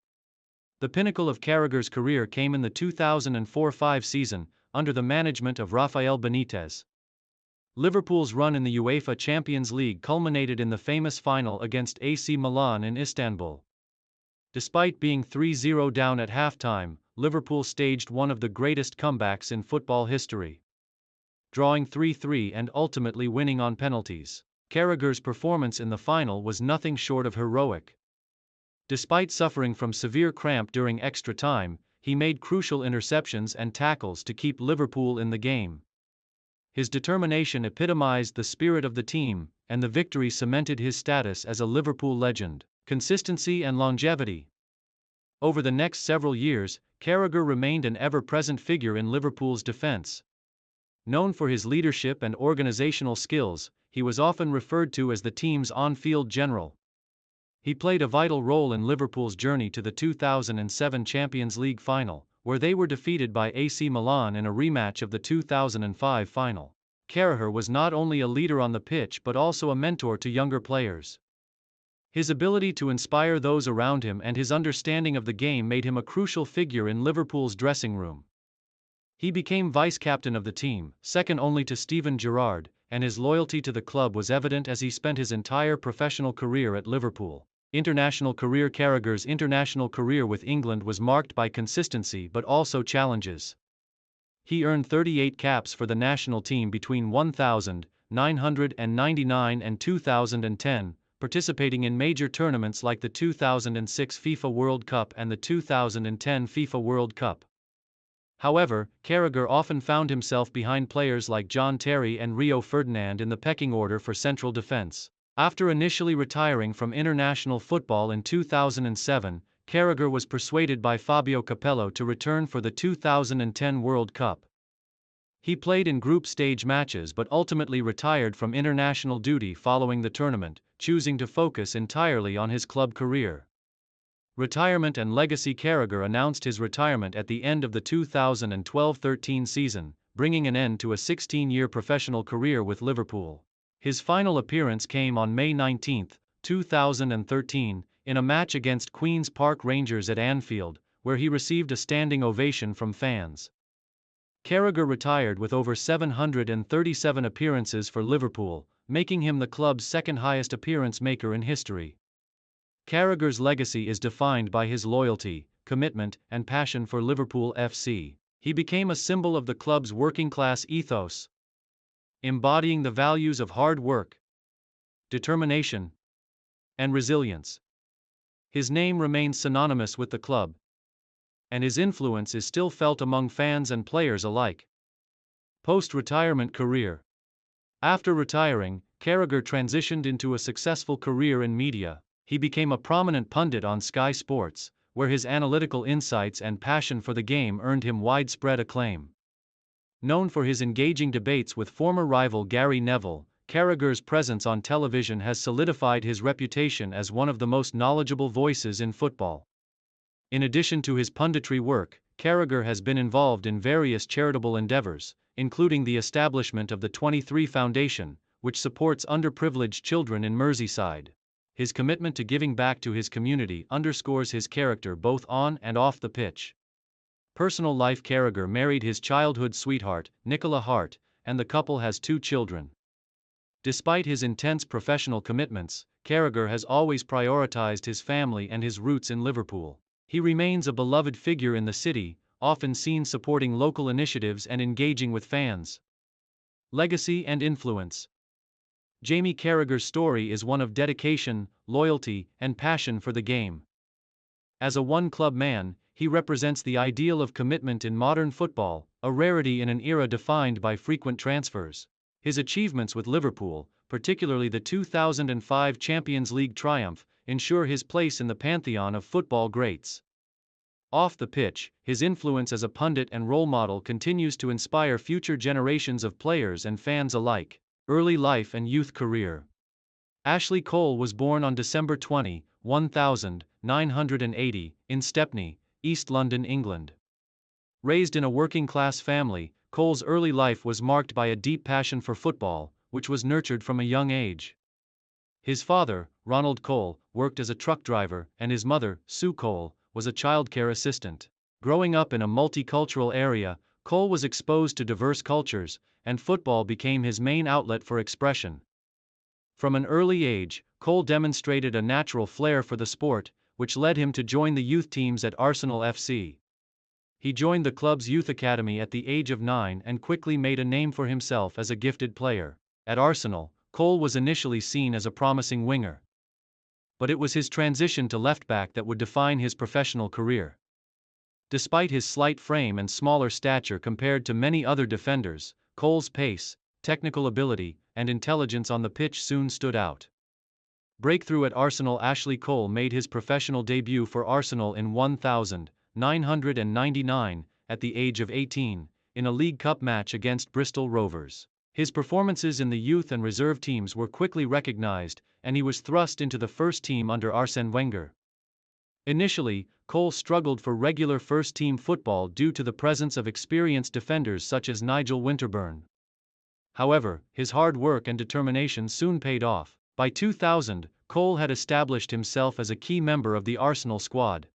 The pinnacle of Carragher's career came in the 2004-05 season, under the management of Rafael Benitez. Liverpool's run in the UEFA Champions League culminated in the famous final against AC Milan in Istanbul. Despite being 3-0 down at halftime, Liverpool staged one of the greatest comebacks in football history, drawing 3-3 and ultimately winning on penalties. Carragher's performance in the final was nothing short of heroic. Despite suffering from severe cramp during extra time, he made crucial interceptions and tackles to keep Liverpool in the game. His determination epitomized the spirit of the team, and the victory cemented his status as a Liverpool legend. Consistency and longevity. Over the next several years, Carragher remained an ever-present figure in Liverpool's defense. Known for his leadership and organizational skills, he was often referred to as the team's on-field general. He played a vital role in Liverpool's journey to the 2007 Champions League final, where they were defeated by AC Milan in a rematch of the 2005 final. Carragher was not only a leader on the pitch but also a mentor to younger players. His ability to inspire those around him and his understanding of the game made him a crucial figure in Liverpool's dressing room. He became vice-captain of the team, second only to Steven Gerrard, and his loyalty to the club was evident as he spent his entire professional career at Liverpool. International career. Carragher's international career with England was marked by consistency but also challenges. He earned 38 caps for the national team between 1999 and 2010, participating in major tournaments like the 2006 FIFA World Cup and the 2010 FIFA World Cup. However, Carragher often found himself behind players like John Terry and Rio Ferdinand in the pecking order for central defense. After initially retiring from international football in 2007, Carragher was persuaded by Fabio Capello to return for the 2010 World Cup. He played in group stage matches but ultimately retired from international duty following the tournament, choosing to focus entirely on his club career. Retirement and legacy. Carragher announced his retirement at the end of the 2012-13 season, bringing an end to a 16-year professional career with Liverpool. His final appearance came on May 19, 2013, in a match against Queen's Park Rangers at Anfield, where he received a standing ovation from fans. Carragher retired with over 737 appearances for Liverpool, making him the club's second-highest appearance maker in history. Carragher's legacy is defined by his loyalty, commitment, and passion for Liverpool FC. He became a symbol of the club's working-class ethos, embodying the values of hard work, determination, and resilience. His name remains synonymous with the club, and his influence is still felt among fans and players alike. Post-retirement career. After retiring, Carragher transitioned into a successful career in media. He became a prominent pundit on Sky Sports, where his analytical insights and passion for the game earned him widespread acclaim. Known for his engaging debates with former rival Gary Neville, Carragher's presence on television has solidified his reputation as one of the most knowledgeable voices in football. In addition to his punditry work, Carragher has been involved in various charitable endeavors, including the establishment of the 23 Foundation, which supports underprivileged children in Merseyside. His commitment to giving back to his community underscores his character both on and off the pitch. Personal life. Carragher married his childhood sweetheart, Nicola Hart, and the couple has 2 children. Despite his intense professional commitments, Carragher has always prioritized his family and his roots in Liverpool. He remains a beloved figure in the city, often seen supporting local initiatives and engaging with fans. Legacy and influence. Jamie Carragher's story is one of dedication, loyalty, and passion for the game. As a one-club man, he represents the ideal of commitment in modern football, a rarity in an era defined by frequent transfers. His achievements with Liverpool, particularly the 2005 Champions League triumph, ensure his place in the pantheon of football greats. Off the pitch, his influence as a pundit and role model continues to inspire future generations of players and fans alike. Early life and youth career. Ashley Cole was born on December 20, 1980, in Stepney, East London, England. Raised in a working-class family, Cole's early life was marked by a deep passion for football, which was nurtured from a young age. His father, Ronald Cole, worked as a truck driver, and his mother, Sue Cole, was a childcare assistant. Growing up in a multicultural area, Cole was exposed to diverse cultures, and football became his main outlet for expression. From an early age, Cole demonstrated a natural flair for the sport, which led him to join the youth teams at Arsenal FC. He joined the club's youth academy at the age of 9 and quickly made a name for himself as a gifted player. At Arsenal, Cole was initially seen as a promising winger. But it was his transition to left-back that would define his professional career. Despite his slight frame and smaller stature compared to many other defenders, Cole's pace, technical ability, and intelligence on the pitch soon stood out. Breakthrough at Arsenal. Ashley Cole made his professional debut for Arsenal in 1999, at the age of 18, in a League Cup match against Bristol Rovers. His performances in the youth and reserve teams were quickly recognized, and he was thrust into the first team under Arsène Wenger. Initially, Cole struggled for regular first-team football due to the presence of experienced defenders such as Nigel Winterburn. However, his hard work and determination soon paid off. By 2000, Cole had established himself as a key member of the Arsenal squad.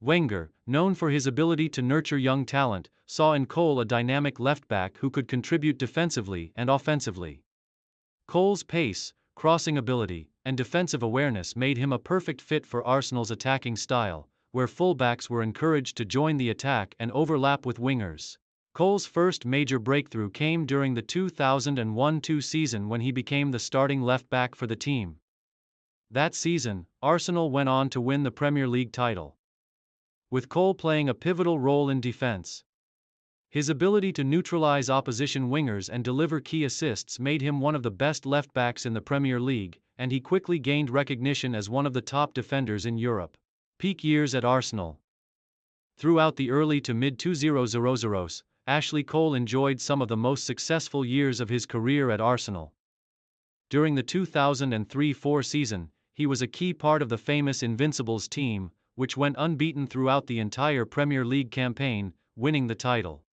Wenger, known for his ability to nurture young talent, saw in Cole a dynamic left-back who could contribute defensively and offensively. Cole's pace, crossing ability, and defensive awareness made him a perfect fit for Arsenal's attacking style, where fullbacks were encouraged to join the attack and overlap with wingers. Cole's first major breakthrough came during the 2001-02 season when he became the starting left-back for the team. That season, Arsenal went on to win the Premier League title, with Cole playing a pivotal role in defense. His ability to neutralize opposition wingers and deliver key assists made him one of the best left-backs in the Premier League, and he quickly gained recognition as one of the top defenders in Europe. Peak years at Arsenal. Throughout the early to mid-2000s, Ashley Cole enjoyed some of the most successful years of his career at Arsenal. During the 2003-04 season, he was a key part of the famous Invincibles team, which went unbeaten throughout the entire Premier League campaign, winning the title.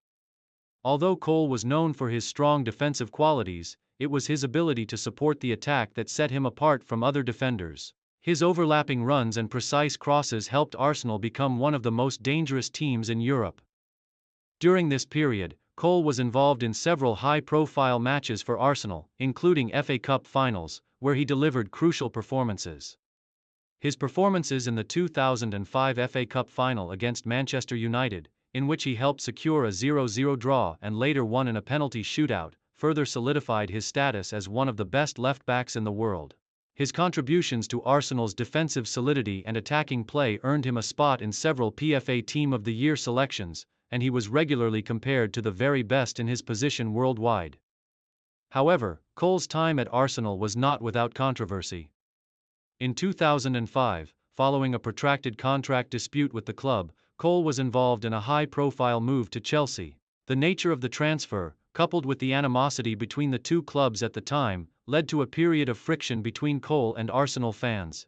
Although Cole was known for his strong defensive qualities, it was his ability to support the attack that set him apart from other defenders. His overlapping runs and precise crosses helped Arsenal become one of the most dangerous teams in Europe. During this period, Cole was involved in several high-profile matches for Arsenal, including FA Cup finals, where he delivered crucial performances. His performances in the 2005 FA Cup final against Manchester United, in which he helped secure a 0-0 draw and later won in a penalty shootout, further solidified his status as one of the best left-backs in the world. His contributions to Arsenal's defensive solidity and attacking play earned him a spot in several PFA Team of the Year selections, and he was regularly compared to the very best in his position worldwide. However, Cole's time at Arsenal was not without controversy. In 2005, following a protracted contract dispute with the club, Cole was involved in a high-profile move to Chelsea. The nature of the transfer, coupled with the animosity between the two clubs at the time, led to a period of friction between Cole and Arsenal fans.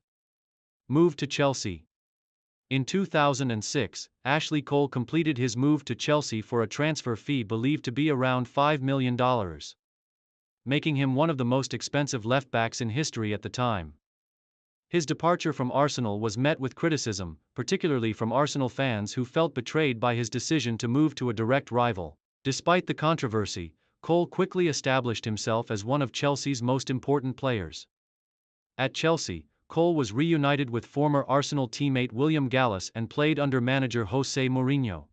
Move to Chelsea. In 2006, Ashley Cole completed his move to Chelsea for a transfer fee believed to be around $5 million, making him one of the most expensive left-backs in history at the time. His departure from Arsenal was met with criticism, particularly from Arsenal fans who felt betrayed by his decision to move to a direct rival. Despite the controversy, Cole quickly established himself as one of Chelsea's most important players. At Chelsea, Cole was reunited with former Arsenal teammate William Gallas and played under manager Jose Mourinho.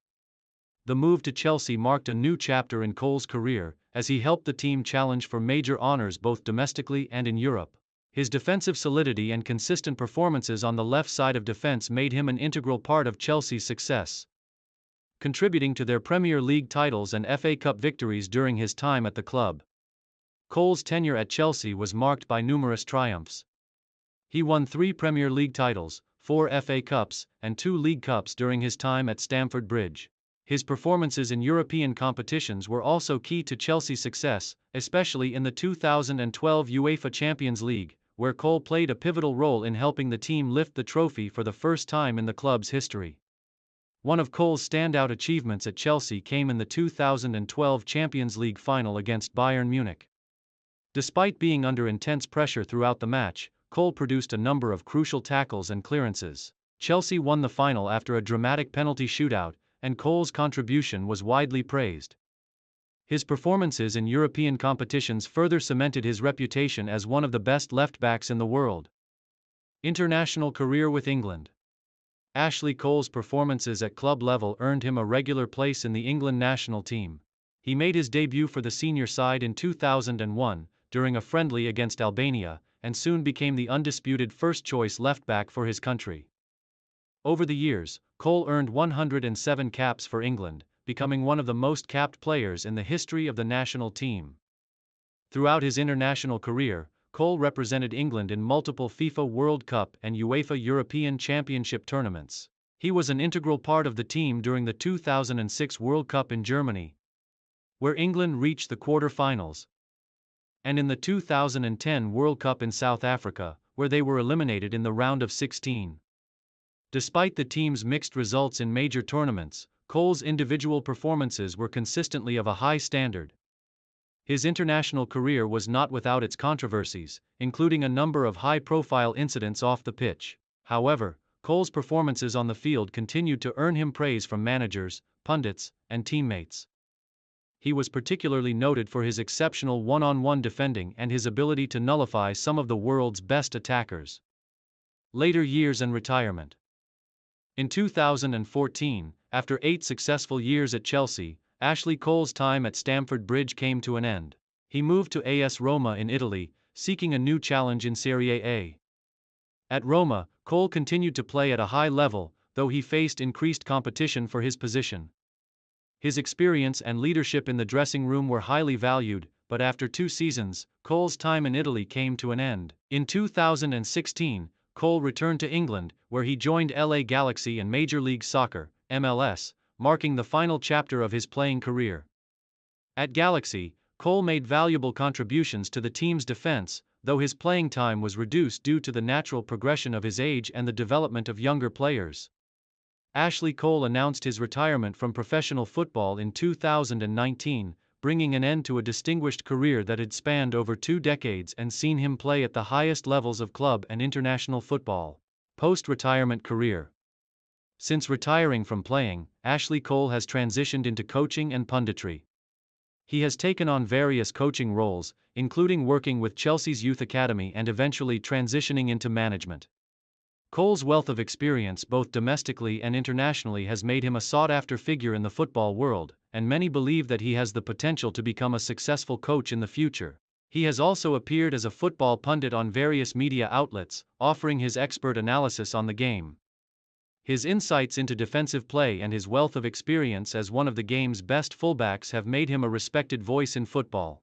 The move to Chelsea marked a new chapter in Cole's career, as he helped the team challenge for major honors both domestically and in Europe. His defensive solidity and consistent performances on the left side of defense made him an integral part of Chelsea's success, contributing to their Premier League titles and FA Cup victories during his time at the club. Cole's tenure at Chelsea was marked by numerous triumphs. He won 3 Premier League titles, 4 FA Cups, and 2 League Cups during his time at Stamford Bridge. His performances in European competitions were also key to Chelsea's success, especially in the 2012 UEFA Champions League, where Cole played a pivotal role in helping the team lift the trophy for the first time in the club's history. One of Cole's standout achievements at Chelsea came in the 2012 Champions League final against Bayern Munich. Despite being under intense pressure throughout the match, Cole produced a number of crucial tackles and clearances. Chelsea won the final after a dramatic penalty shootout, and Cole's contribution was widely praised. His performances in European competitions further cemented his reputation as one of the best left-backs in the world. International career with England. Ashley Cole's performances at club level earned him a regular place in the England national team. He made his debut for the senior side in 2001, during a friendly against Albania, and soon became the undisputed first-choice left-back for his country. Over the years, Cole earned 107 caps for England, becoming one of the most capped players in the history of the national team. Throughout his international career, Cole represented England in multiple FIFA World Cup and UEFA European Championship tournaments. He was an integral part of the team during the 2006 World Cup in Germany, where England reached the quarter-finals, and in the 2010 World Cup in South Africa, where they were eliminated in the round of 16. Despite the team's mixed results in major tournaments, Cole's individual performances were consistently of a high standard. His international career was not without its controversies, including a number of high-profile incidents off the pitch. However, Cole's performances on the field continued to earn him praise from managers, pundits, and teammates. He was particularly noted for his exceptional one-on-one defending and his ability to nullify some of the world's best attackers. Later years and retirement. In 2014, after 8 successful years at Chelsea, Ashley Cole's time at Stamford Bridge came to an end. He moved to AS Roma in Italy, seeking a new challenge in Serie A. At Roma, Cole continued to play at a high level, though he faced increased competition for his position. His experience and leadership in the dressing room were highly valued, but after 2 seasons, Cole's time in Italy came to an end. In 2016, Cole returned to England, where he joined LA Galaxy in Major League Soccer, MLS, marking the final chapter of his playing career. At Galaxy, Cole made valuable contributions to the team's defense, though his playing time was reduced due to the natural progression of his age and the development of younger players. Ashley Cole announced his retirement from professional football in 2019, bringing an end to a distinguished career that had spanned over 2 decades and seen him play at the highest levels of club and international football. Post-retirement career. Since retiring from playing, Ashley Cole has transitioned into coaching and punditry. He has taken on various coaching roles, including working with Chelsea's Youth Academy and eventually transitioning into management. Cole's wealth of experience both domestically and internationally has made him a sought-after figure in the football world, and many believe that he has the potential to become a successful coach in the future. He has also appeared as a football pundit on various media outlets, offering his expert analysis on the game. His insights into defensive play and his wealth of experience as one of the game's best fullbacks have made him a respected voice in football.